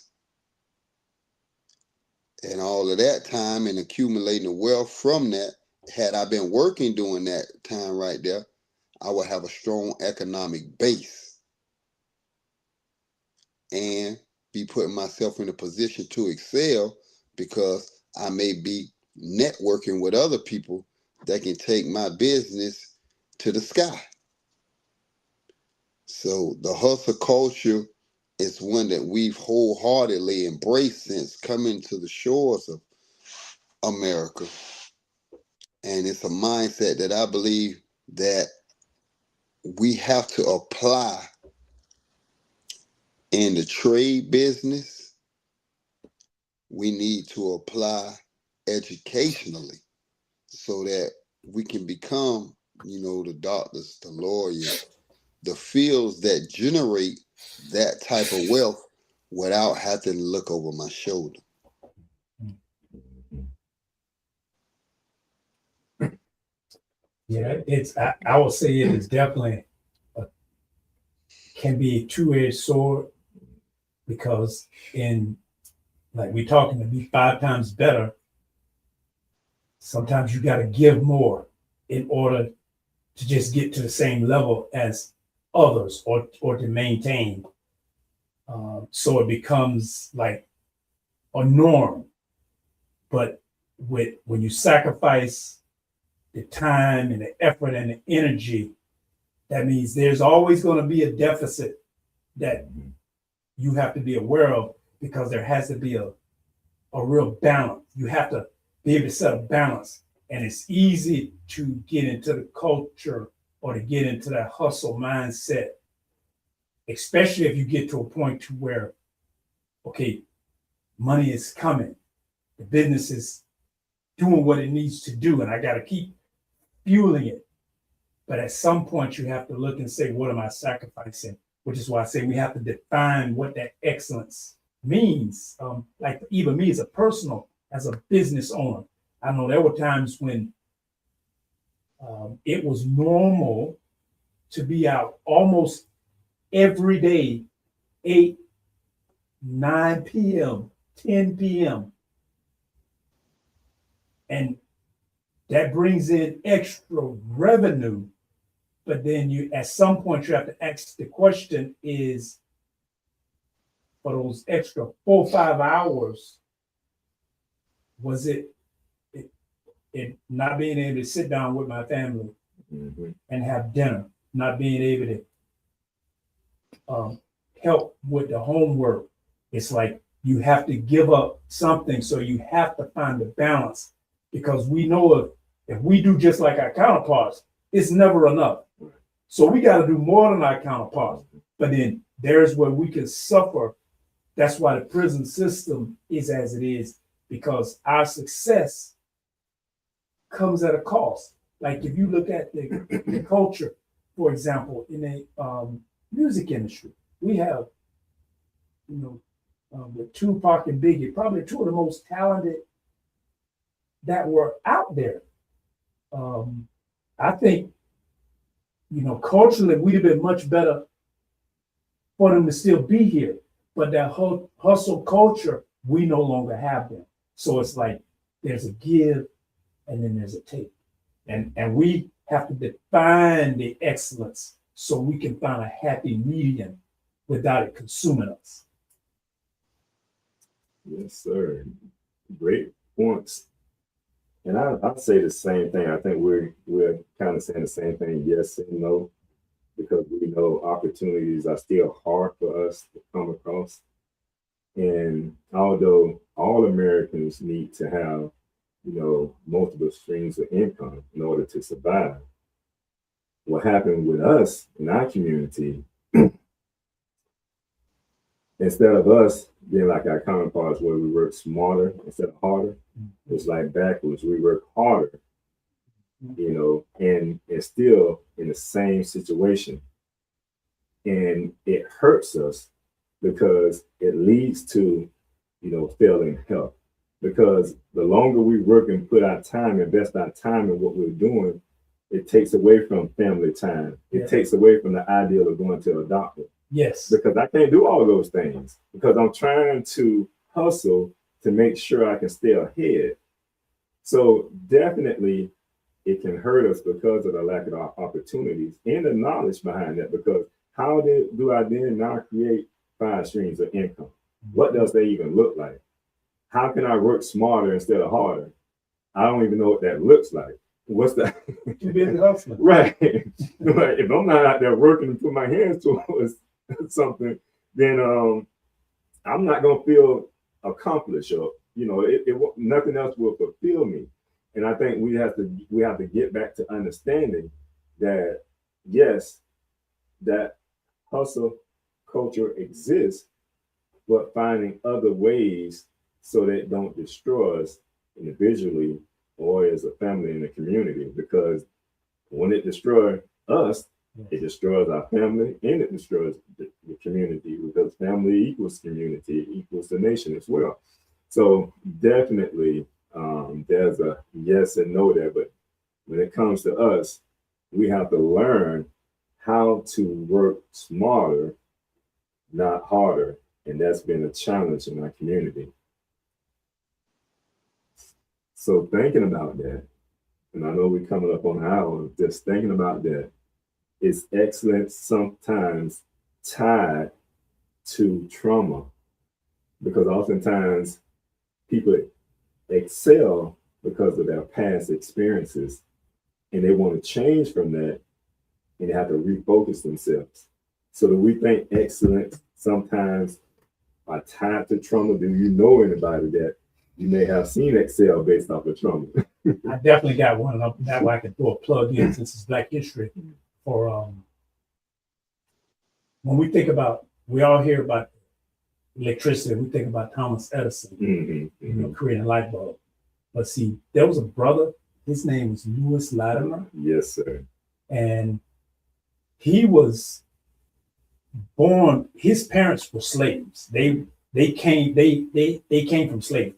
And all of that time and accumulating the wealth from that, had I been working during that time right there, I would have a strong economic base and be putting myself in a position to excel because I may be networking with other people that can take my business to the sky. So the hustle culture is one that we've wholeheartedly embraced since coming to the shores of America. And it's a mindset that I believe that we have to apply in the trade business. We need to apply educationally so that we can become, the doctors, the lawyers, the fields that generate that type of wealth without having to look over my shoulder. Yeah, I would say it is definitely can be a two-edged sword because like we're talking to be 5 times better, sometimes you got to give more in order to just get to the same level as others or to maintain. So it becomes like a norm. But when you sacrifice the time and the effort and the energy, that means there's always going to be a deficit that you have to be aware of because there has to be a real balance. You have to be able to set a balance. And it's easy to get into the culture or to get into that hustle mindset, especially if you get to a point to where, okay, money is coming. The business is doing what it needs to do, and I got to keep fueling it. But at some point, you have to look and say, what am I sacrificing? Which is why I say we have to define what that excellence means. Like even me as a business owner, I know there were times when it was normal to be out almost every day, 8, 9 p.m., 10 p.m. And that brings in extra revenue. But then at some point, you have to ask the question is, for those extra 4 or 5 hours, was it not being able to sit down with my family and have dinner, not being able to help with the homework? It's like you have to give up something, so you have to find the balance because we know if we do just like our counterparts, it's never enough. So we got to do more than our counterparts. But then there's where we can suffer. That's why the prison system is as it is, because our success comes at a cost. Like if you look at the culture, for example, in the music industry, we have, with Tupac and Biggie, probably 2 of the most talented that were out there. I think, culturally, we'd have been much better for them to still be here. But that whole hustle culture, we no longer have them. So it's like there's a give and then there's a take. And we have to define the excellence so we can find a happy medium without it consuming us. Yes, sir. Great points. And I'd say the same thing. I think we're kind of saying the same thing, yes and no, because we know opportunities are still hard for us to come across. And although all Americans need to have, multiple streams of income in order to survive, what happened with us in our community, instead of us being like our counterparts where we work smarter instead of harder, it's like backwards. We work harder, and still in the same situation. And it hurts us because it leads to, failing health. Because the longer we work and put our time, invest our time in what we're doing, it takes away from family time. It takes away from the ideal of going to a doctor. Yes. Because I can't do all of those things because I'm trying to hustle to make sure I can stay ahead. So definitely it can hurt us because of the lack of opportunities and the knowledge behind that. Because how do I then now create 5 streams of income? What does that even look like? How can I work smarter instead of harder? I don't even know what that looks like. What's that? Too busy hustling. Right. If I'm not out there working and put my hands towards something, then I'm not gonna feel accomplished, or nothing else will fulfill me. And I think we have to get back to understanding that yes, that hustle culture exists, but finding other ways so that it don't destroy us individually or as a family in the community. Because when it destroys us, it destroys our family and it destroys the community, because family equals community, equals the nation as well. So definitely there's a yes and no there. But when it comes to us, we have to learn how to work smarter, not harder. And that's been a challenge in our community. So thinking about that, and I know we're coming up on an hour, just thinking about that, is excellence sometimes tied to trauma? Because oftentimes people excel because of their past experiences, and they want to change from that, and they have to refocus themselves. So do we think excellence sometimes are tied to trauma? Do you know anybody that you may have seen excel based off of trauma? I definitely got one. That way I can throw a plug in since it's Black History. For when we think about, we all hear about electricity, we think about Thomas Edison, creating a light bulb. But see, there was a brother, his name was Louis Latimer. Yes, sir. And he was born, his parents were slaves. They came from slavery.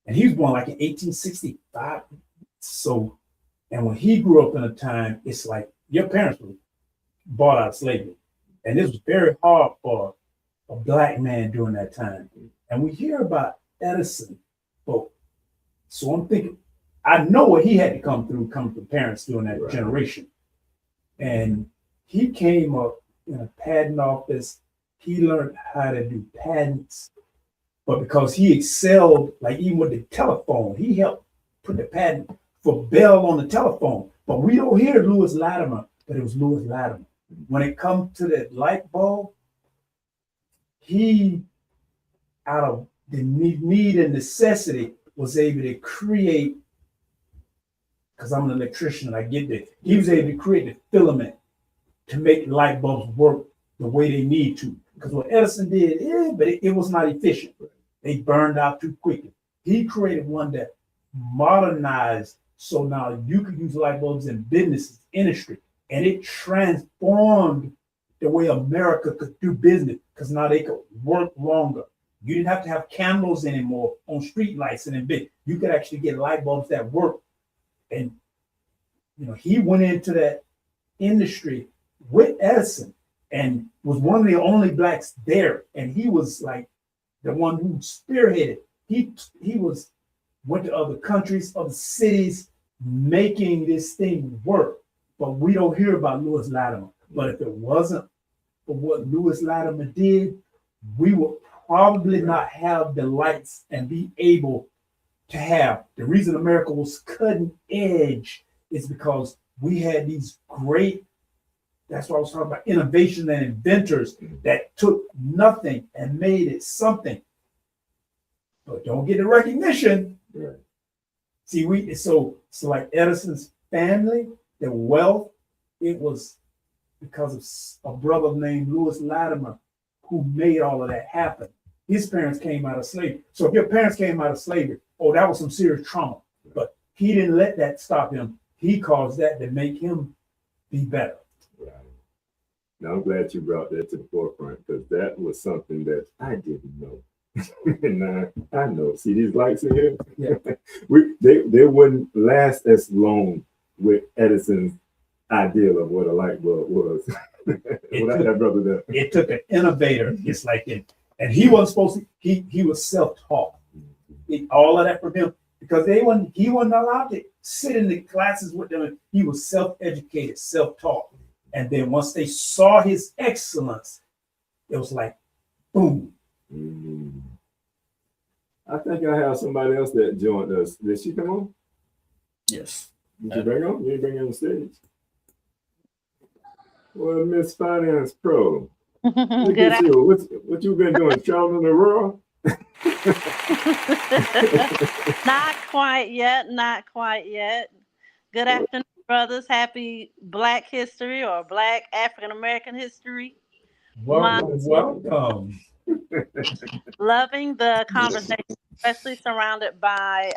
And he was born like in 1865. So, and when he grew up in a time, it's like your parents were bought out of slavery. And this was very hard for a Black man during that time. And we hear about Edison, but so I'm thinking, I know what he had to come from parents during that generation. And he came up in a patent office. He learned how to do patents, but because he excelled, like even with the telephone, he helped put the patent for Bell on the telephone. But we don't hear Louis Latimer, but it was Louis Latimer. When it comes to the light bulb, he, out of the need and necessity, was able to create, because I'm an electrician, I get that, he was able to create the filament to make light bulbs work the way they need to. Because what Edison did, but it was not efficient. They burned out too quickly. He created one that modernized, so now you could use light bulbs in business, industry, and it transformed the way America could do business, because now they could work longer. You didn't have to have candles anymore on street lights and in big. You could actually get light bulbs that work. And he went into that industry with Edison and was one of the only Blacks there. And he was like the one who spearheaded. He went to other countries, other cities, making this thing work. But we don't hear about Louis Latimer. But if it wasn't for what Lewis Latimer did, we would probably not have the lights and be able to have. The reason America was cutting edge is because we had these great, that's what I was talking about, innovation and inventors that took nothing and made it something. But don't get the recognition. Right. See, so like Edison's family, the wealth, it was because of a brother named Lewis Latimer who made all of that happen. His parents came out of slavery. So if your parents came out of slavery, oh, that was some serious trauma. But he didn't let that stop him. He caused that to make him be better. Right. Now I'm glad you brought that to the forefront, because that was something that I didn't know. And now I know. See these lights in here? Yeah. They wouldn't last as long with Edison's idea of what a light bulb was. Without that brother there. It took an innovator. It's like it, and he wasn't supposed to. He was self-taught. All of that from him, because he wasn't allowed to sit in the classes with them. He was self-educated, self-taught. And then once they saw his excellence, it was like, boom. Mm-hmm. I think I have somebody else that joined us. Did she come on? Yes. Did you bring her on? You didn't bring her on stage. Well, Miss Finance Pro. Look at you. What you been doing? Traveling the world? Not quite yet. Not quite yet. Good afternoon, brothers. Happy Black History or Black African American History. Welcome. Loving the conversation, especially surrounded by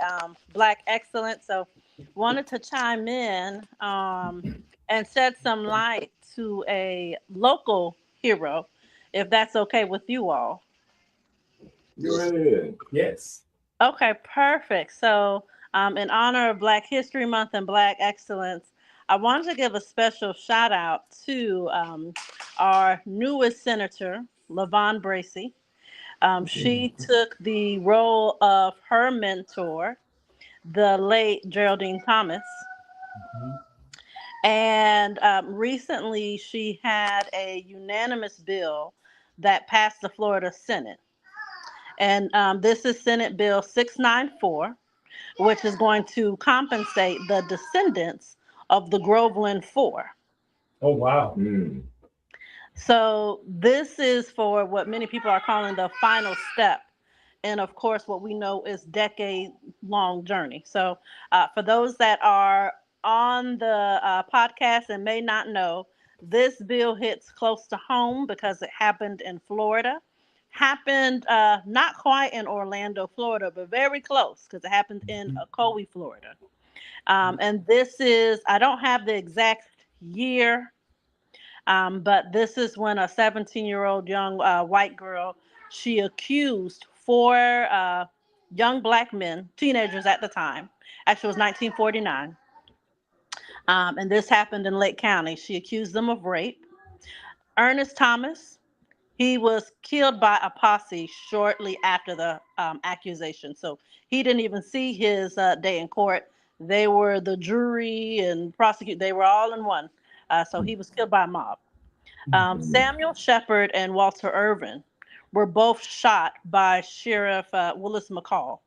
Black excellence. So wanted to chime in and shed some light to a local hero, if that's okay with you all. Go ahead. Yes. Okay, perfect. So in honor of Black History Month and Black excellence, I wanted to give a special shout out to our newest senator, LaVon Bracey. She took the role of her mentor, the late Geraldine Thomas. And recently she had a unanimous bill that passed the Florida Senate. And this is Senate Bill 694, which is going to compensate the descendants of the Groveland Four. Oh, wow. Mm. So this is for what many people are calling the final step. And of course, what we know is decade-long journey. So for those that are on the podcast and may not know, this bill hits close to home because it happened in Florida. Happened not quite in Orlando, Florida, but very close because it happened in Ocoee, Florida. And this is, I don't have the exact year, but this is when a 17-year-old young white girl, she accused four young Black men, teenagers at the time. Actually, it was 1949. And this happened in Lake County. She accused them of rape. Ernest Thomas, he was killed by a posse shortly after the accusation. So he didn't even see his day in court. They were the jury and prosecute. They were all in one. So he was killed by a mob. Samuel Shepard and Walter Irvin were both shot by Sheriff Willis McCall.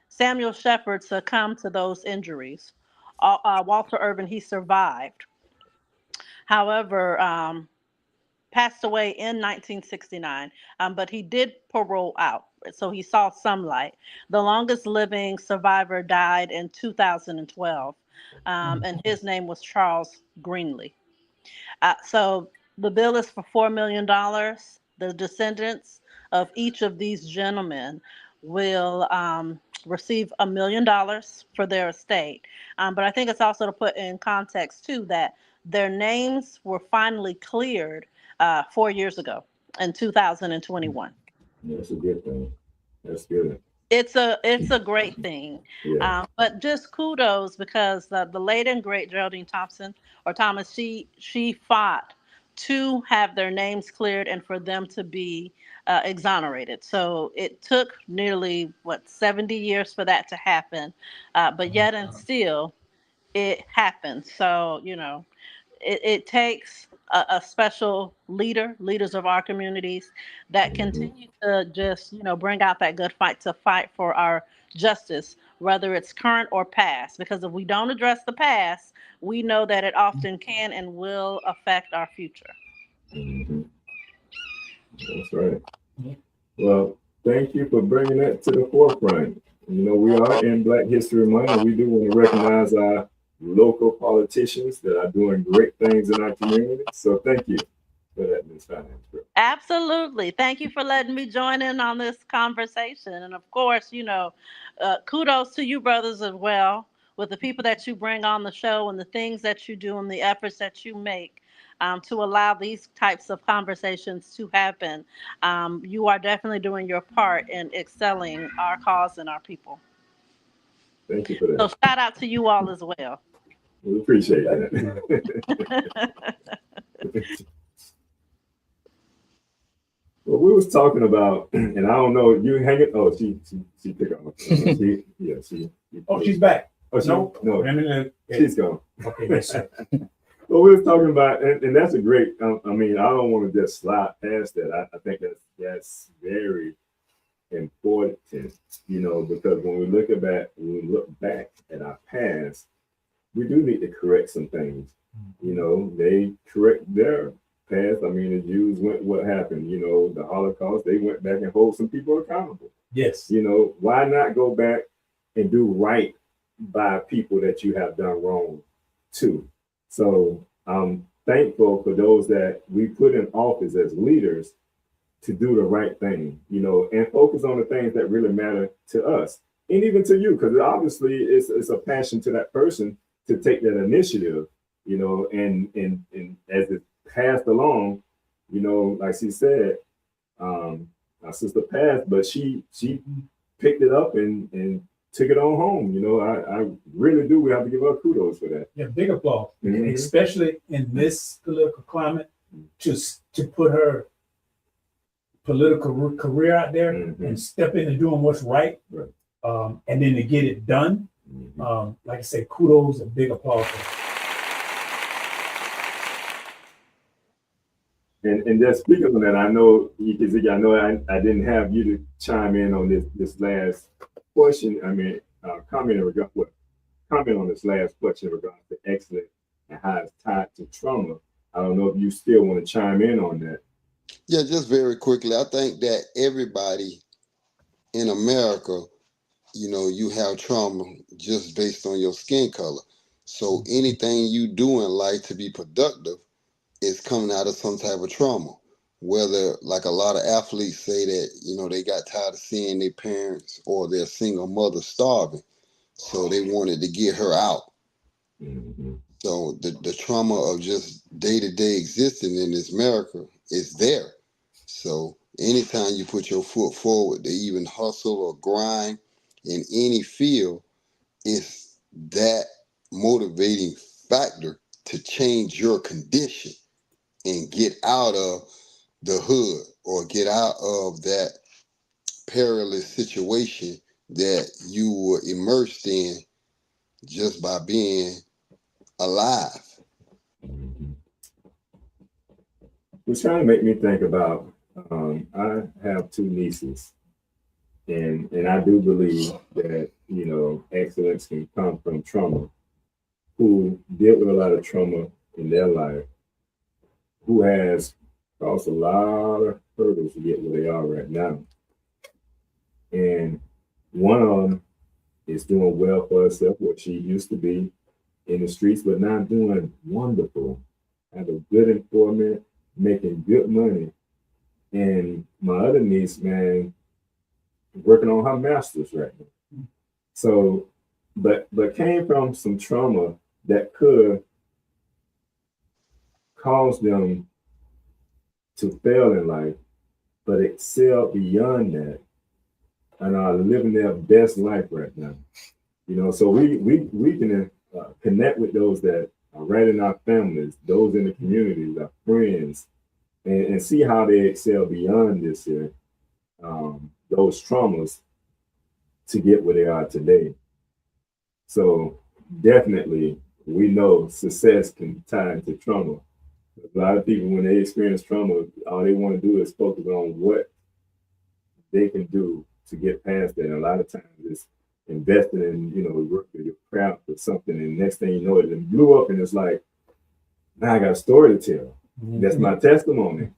Samuel Shepard succumbed to those injuries. Walter Irvin, he survived. However, passed away in 1969, but he did parole out, so he saw some light. The longest living survivor died in 2012, and his name was Charles Greenlee. So the bill is for $4 million. The descendants of each of these gentlemen will receive $1 million for their estate. But I think it's also to put in context, too, that their names were finally cleared 4 years ago in 2021. That's a good thing. That's good. It's a great thing. Yeah. But just kudos because the late and great Geraldine Thomas, she fought to have their names cleared and for them to be exonerated. So it took nearly 70 years for that to happen, but yet and still it happened. So it takes a special leaders of our communities that continue to just, bring out that good fight to fight for our justice, whether it's current or past. Because if we don't address the past, we know that it often can and will affect our future. That's right. Well, thank you for bringing that to the forefront. We are in Black History Month, and we do want to recognize our local politicians that are doing great things in our community. So thank you for that, Ms. Finance. Absolutely. Thank you for letting me join in on this conversation. And of course, kudos to you brothers as well, with the people that you bring on the show and the things that you do and the efforts that you make to allow these types of conversations to happen. You are definitely doing your part in excelling our cause and our people. Thank you for that. So shout out to you all as well. We appreciate that. Well, we was talking about, and I don't know, you hang it. Oh, she took off. She's back. Oh, no, she's gone. Okay, yes, sir. Well, we was talking about, and that's a great. I don't want to just slide past that. I think that's very important, because when we look back at our past, we do need to correct some things. They correct their past. The Jews what happened? The Holocaust. They went back and hold some people accountable. Yes. Why not go back and do right by people that you have done wrong to? So I'm thankful for those that we put in office as leaders to do the right thing, and focus on the things that really matter to us and even to you, because obviously it's a passion to that person to take that initiative, and as it passed along, like she said, our sister passed, but she picked it up and took it on home. I really do. We have to give her kudos for that. Yeah, big applause, especially in this political climate, to put her political career out there and step into doing what's right. And then to get it done. Like I said, kudos and big applause. And just speaking on that, I know because I know I didn't have you to chime in on this last question. Comment on this last question in regards to excellence and how it's tied to trauma. I don't know if you still want to chime in on that. Yeah, just very quickly. I think that everybody in America, you have trauma just based on your skin color. So anything you do in life to be productive is coming out of some type of trauma. Whether, like a lot of athletes say that, they got tired of seeing their parents or their single mother starving. So they wanted to get her out. So the trauma of just day-to-day existing in this America is there. So anytime you put your foot forward to even hustle or grind in any field, it's that motivating factor to change your condition and get out of the hood or get out of that perilous situation that you were immersed in just by being alive. It's trying to make me think about, I have two nieces, and I do believe that, excellence can come from trauma, who dealt with a lot of trauma in their life, who has crossed a lot of hurdles to get where they are right now. And one of them is doing well for herself, what she used to be in the streets, but now doing wonderful, have a good employment, making good money. And my other niece, man, working on her master's right now. So, but came from some trauma that could cause them to fail in life, but excel beyond that and are living their best life right now. So we can connect with those that are right in our families, those in the communities, our friends, and see how they excel beyond this year, those traumas to get where they are today. So definitely, we know success can tie into trauma. A lot of people, when they experience trauma, all they want to do is focus on what they can do to get past that. And a lot of times it's investing in, work with your craft or something. And next thing you know, it blew up and it's like, now I got a story to tell. That's my testimony.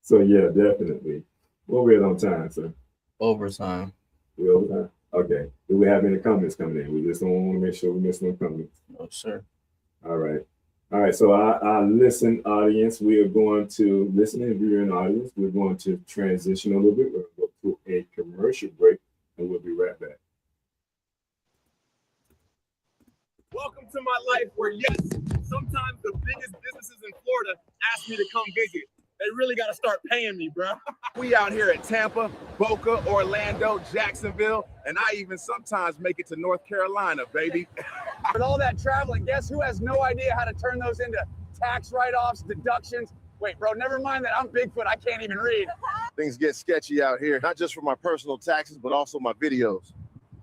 So yeah, definitely. What we at on time, sir? Overtime. We overtime? Okay. Do we have any comments coming in? We just don't want to make sure we miss no comments. No, sir. All right. All right. So our listen audience, we are going to listen and viewing audience. We're going to transition a little bit. We're going to go to a commercial break and we'll be right back. Welcome to my life where, yes, sometimes the biggest businesses in Florida ask me to come visit. They really got to start paying me, bro. We out here at Tampa, Boca, Orlando, Jacksonville, and I even sometimes make it to North Carolina, baby. With all that traveling, guess who has no idea how to turn those into tax write-offs, deductions? Wait, bro, never mind that I'm Bigfoot. I can't even read. Things get sketchy out here, not just for my personal taxes, but also my videos.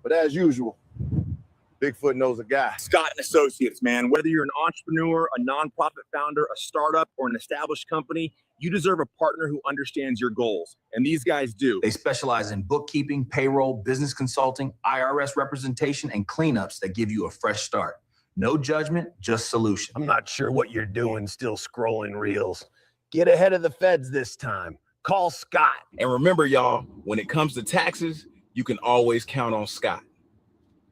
But as usual, Bigfoot knows a guy. Scott & Associates, man. Whether you're an entrepreneur, a nonprofit founder, a startup, or an established company, you deserve a partner who understands your goals. And these guys do. They specialize in bookkeeping, payroll, business consulting, IRS representation, and cleanups that give you a fresh start. No judgment, just solution. I'm not sure what you're doing, still scrolling reels. Get ahead of the feds this time. Call Scott. And remember, y'all, when it comes to taxes, you can always count on Scott.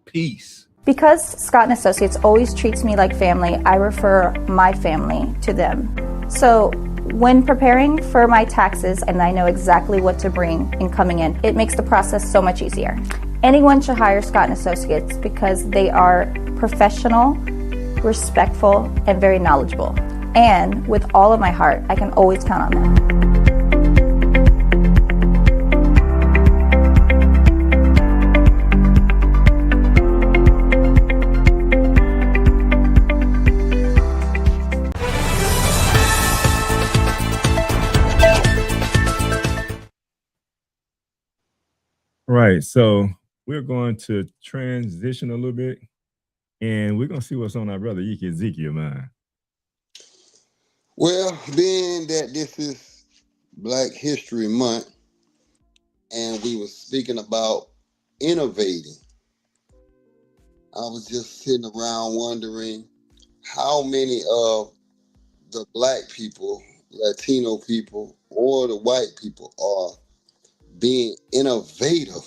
Peace. Because Scott & Associates always treats me like family, I refer my family to them. So when preparing for my taxes and I know exactly what to bring in coming in, it makes the process so much easier. Anyone should hire Scott & Associates because they are professional, respectful, and very knowledgeable. And with all of my heart, I can always count on them. Right. So we're going to transition a little bit and we're going to see what's on our brother Ezekiel mind. Well, being that this is Black History Month and we were speaking about innovating, I was just sitting around wondering how many of the Black people, Latino people, or the white people are being innovative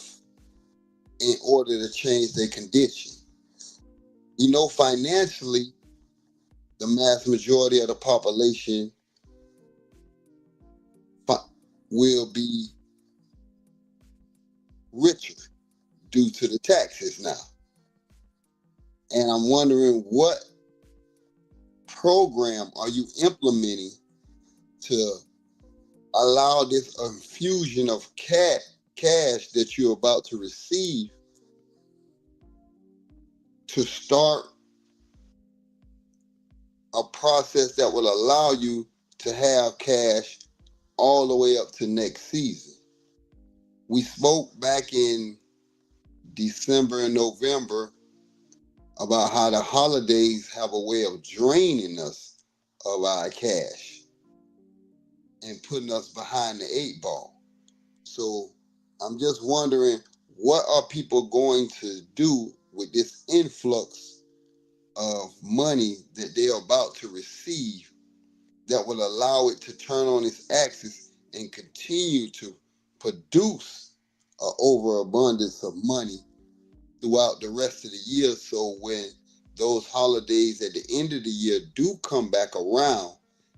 in order to change their condition. You know, financially, the mass majority of the population will be richer due to the taxes now. And I'm wondering, what program are you implementing to allow this infusion of cash that you're about to receive to start a process that will allow you to have cash all the way up to next season? We spoke back in December and November about how the holidays have a way of draining us of our cash and putting us behind the 8 ball. So I'm just wondering, what are people going to do with this influx of money that they're about to receive that will allow it to turn on its axis and continue to produce an overabundance of money throughout the rest of the year, so when those holidays at the end of the year do come back around,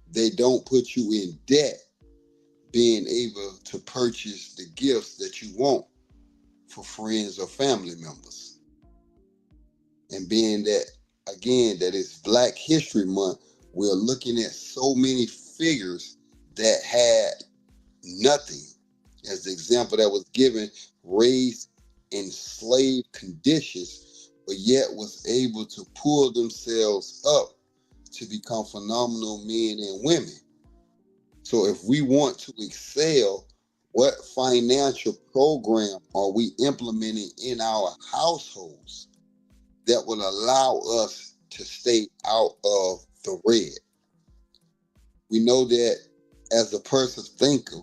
they don't put you in debt being able to purchase the gifts that you want for friends or family members. And being that, again, that it's Black History Month, we're looking at so many figures that had nothing. As the example that was given, raised in slave conditions, but yet was able to pull themselves up to become phenomenal men and women. So if we want to excel, what financial program are we implementing in our households that will allow us to stay out of the red. We know that as a person thinker,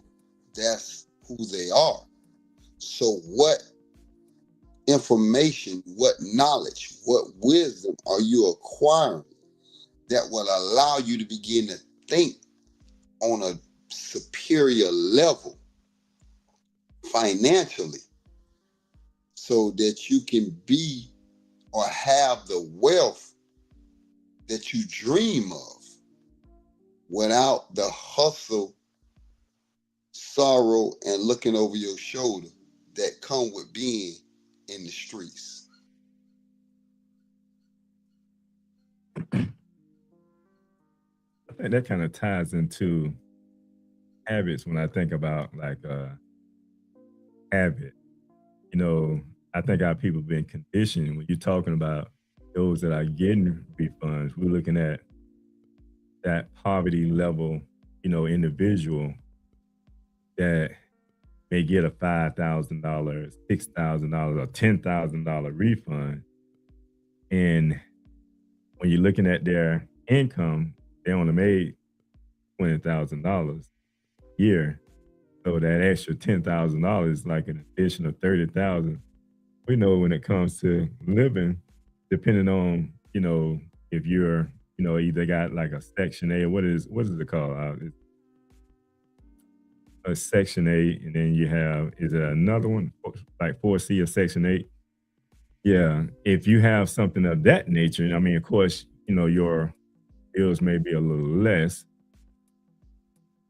that's who they are. So what information, what knowledge, what wisdom are you acquiring that will allow you to begin to think on a superior level financially so that you can be or have the wealth that you dream of without the hustle, sorrow, and looking over your shoulder that come with being in the streets? I think that kind of ties into habits when I think about like habit. You know, I think our people been conditioned when you're talking about those that are getting refunds. We're looking at that poverty level, you know, individual that may get a $5,000, $6,000, or $10,000 refund. And when you're looking at their income, they only made $20,000 a year. So that extra $10,000 is like an additional $30,000. We know when it comes to living, depending on, you know, if you're, you know, either got like a Section A, or what is it called? It's a Section 8, and then you have, is it another one like 4C or Section 8? Yeah, if you have something of that nature, I mean, of course, you know, your bills may be a little less.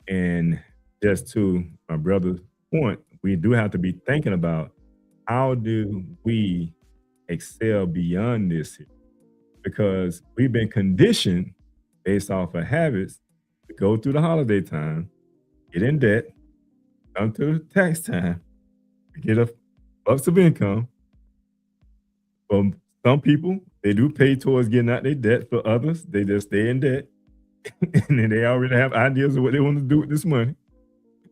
And just to my brother's point, we do have to be thinking about how do we excel beyond this here? Because we've been conditioned based off of habits to go through the holiday time, get in debt, come to the tax time, get a bucks of income. For some people, they do pay towards getting out their debt. For others, they just stay in debt. And then they already have ideas of what they want to do with this money.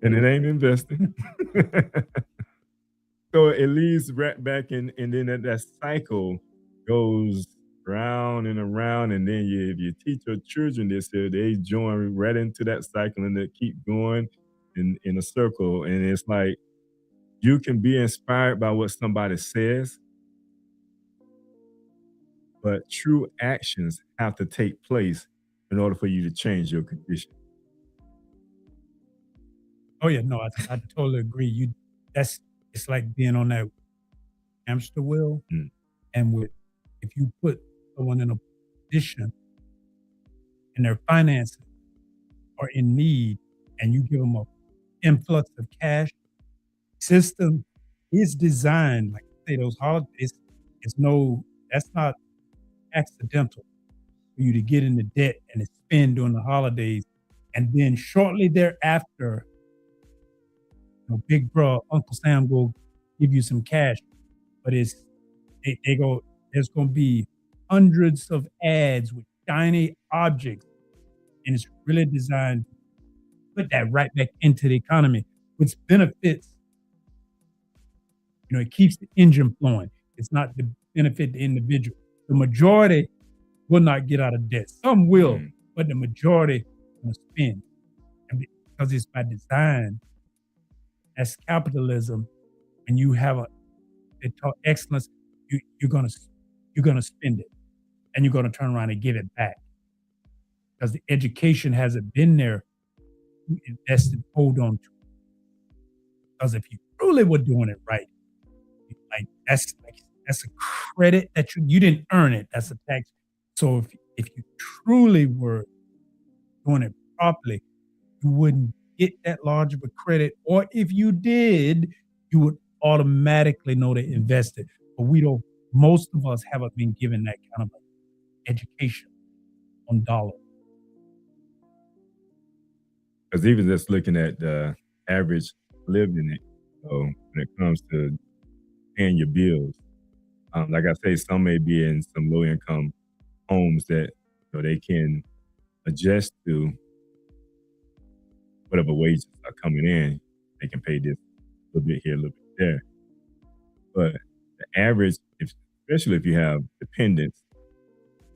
And it ain't investing. So it leads right back in, and then that cycle goes round and around. And then if you teach your children this, they join right into that cycle and they keep going in a circle. And it's like you can be inspired by what somebody says, but true actions have to take place in order for you to change your condition. Oh yeah, no, I totally agree. It's like being on that hamster wheel, and if you put someone in a position and their finances are in need, and you give them a influx of cash, system is designed, like I say, those holidays, that's not accidental for you to get into debt and to spend during the holidays, and then shortly thereafter, big bro, Uncle Sam will give you some cash, but there's going to be hundreds of ads with shiny objects, and it's really designed to put that right back into the economy, which benefits, it keeps the engine flowing. It's not to benefit the individual. The majority will not get out of debt. Some will, but the majority will spend. And because it's by design, as capitalism, and you have they talk excellence, you're gonna spend it, and you're gonna turn around and give it back because the education hasn't been there. You invest and hold on to it. Because if you truly were doing it right, that's a credit that you didn't earn it. That's a tax. So if you truly were doing it properly, you wouldn't get that large of a credit, or if you did, you would automatically know to invest it. But most of us haven't been given that kind of education on dollars. Because even just looking at the average living, when it comes to paying your bills, like I say, some may be in some low income homes that they can adjust to whatever wages are coming in. They can pay this a little bit here, a little bit there. But the average, especially if you have dependents.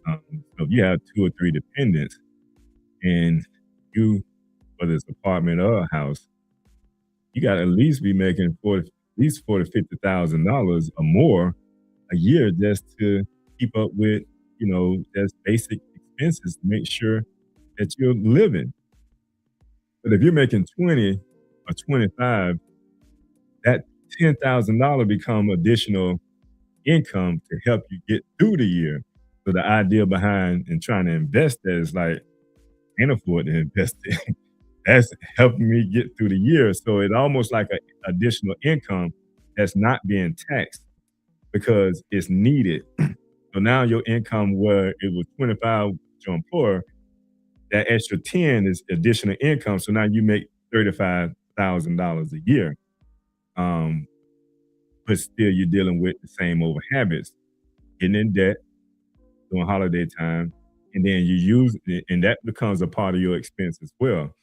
So if you have 2 or 3 dependents, and you, whether it's apartment or a house, you got to at least be making $40,000 to $50,000 or more a year just to keep up with, just basic expenses to make sure that you're living. But if you're making 20 or 25, that $10,000 become additional income to help you get through the year. So the idea behind and trying to invest that is like, can't afford to invest it. That's helping me get through the year. So it's almost like an additional income that's not being taxed because it's needed. So now your income, where it was 25 with your employer, that extra 10 is additional income. So now you make $35,000 a year. But still you're dealing with the same old habits, getting in debt during holiday time, and then you use it, and that becomes a part of your expense as well.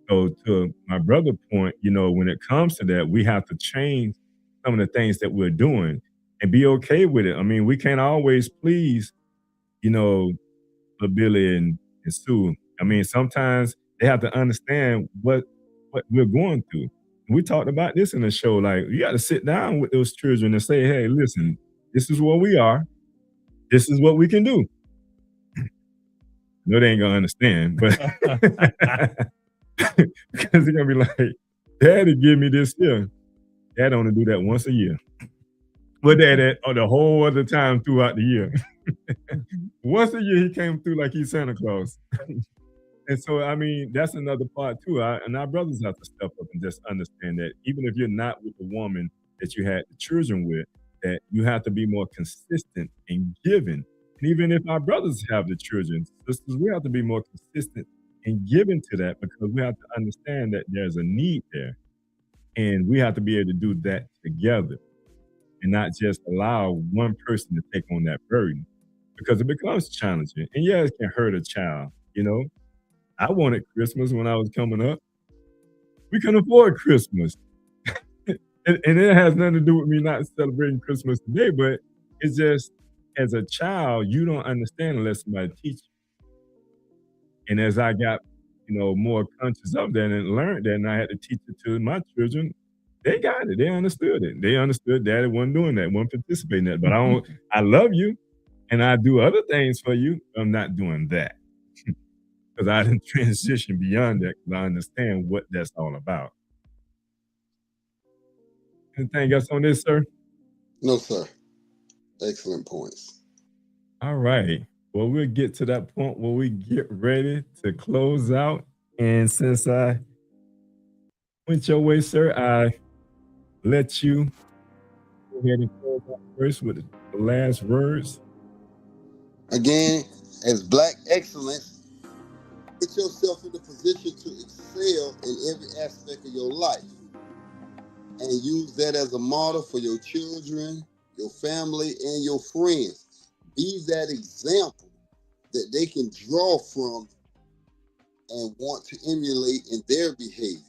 So to my brother's point, when it comes to that, we have to change some of the things that we're doing and be okay with it. I mean, we can't always please, Billy and Sue. I mean, sometimes they have to understand what we're going through. We talked about this in the show. Like, you got to sit down with those children and say, hey, listen, this is where we are. This is what we can do. No, they ain't going to understand, but because they're going to be like, Daddy, give me this here. Dad only do that once a year. But Dad, the whole other time throughout the year. Once a year, he came through like he's Santa Claus. And so, I mean, that's another part too. And our brothers have to step up and just understand that even if you're not with the woman that you had the children with, that you have to be more consistent in giving. And even if our brothers have the children, sisters, we have to be more consistent in giving to that, because we have to understand that there's a need there. And we have to be able to do that together and not just allow one person to take on that burden, because it becomes challenging. And yeah, it can hurt a child, I wanted Christmas when I was coming up. We couldn't afford Christmas. and it has nothing to do with me not celebrating Christmas today, but it's just, as a child, you don't understand unless somebody teaches you. And as I got, more conscious of that and learned that, and I had to teach it to my children, they got it. They understood it. They understood Daddy wasn't doing that, wasn't participating in that. But I love you, and I do other things for you. I'm not doing that. Because I didn't transition beyond that, because I understand what that's all about. Anything else on this, sir? No, sir. Excellent points. All right. Well, we'll get to that point where we get ready to close out. And since I went your way, sir, I let you go ahead and close out first with the last words. Again, as Black excellence, put yourself in the position to excel in every aspect of your life, and use that as a model for your children, your family, and your friends. Be that example that they can draw from and want to emulate in their behavior.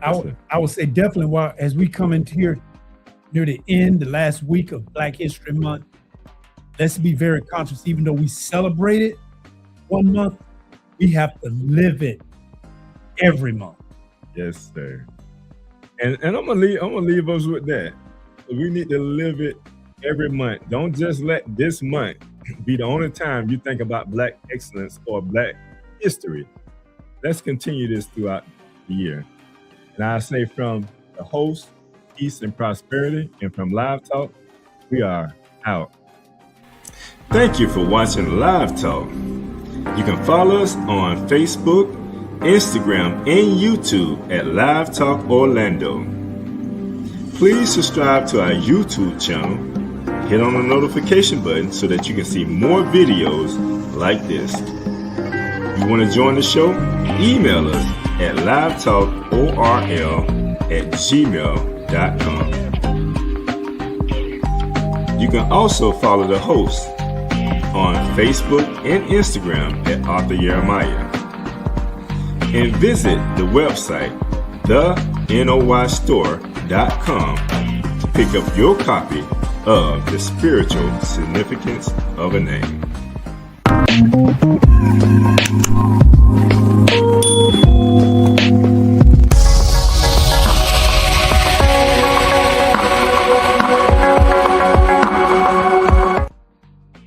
I would say definitely, as we come into here near the end, the last week of Black History Month, let's be very conscious. Even though we celebrate it 1 month, we have to live it every month. Yes, sir. And I'm gonna leave us with that. We need to live it every month. Don't just let this month be the only time you think about Black excellence or Black history. Let's continue this throughout the year. And I say, from the host, Peace and Prosperity, and from Live Talk, we are out. Thank you for watching Live Talk. You can follow us on Facebook, Instagram, and YouTube at Live Talk Orlando. Please subscribe to our YouTube channel. Hit on the notification button so that you can see more videos like this. You want to join the show? Email us at livetalkorl@gmail.com. You can also follow the host on Facebook and Instagram at Arthur Jeremiah. And visit the website, thenoystore.com, amazon.com to pick up your copy of The Spiritual Significance of a Name.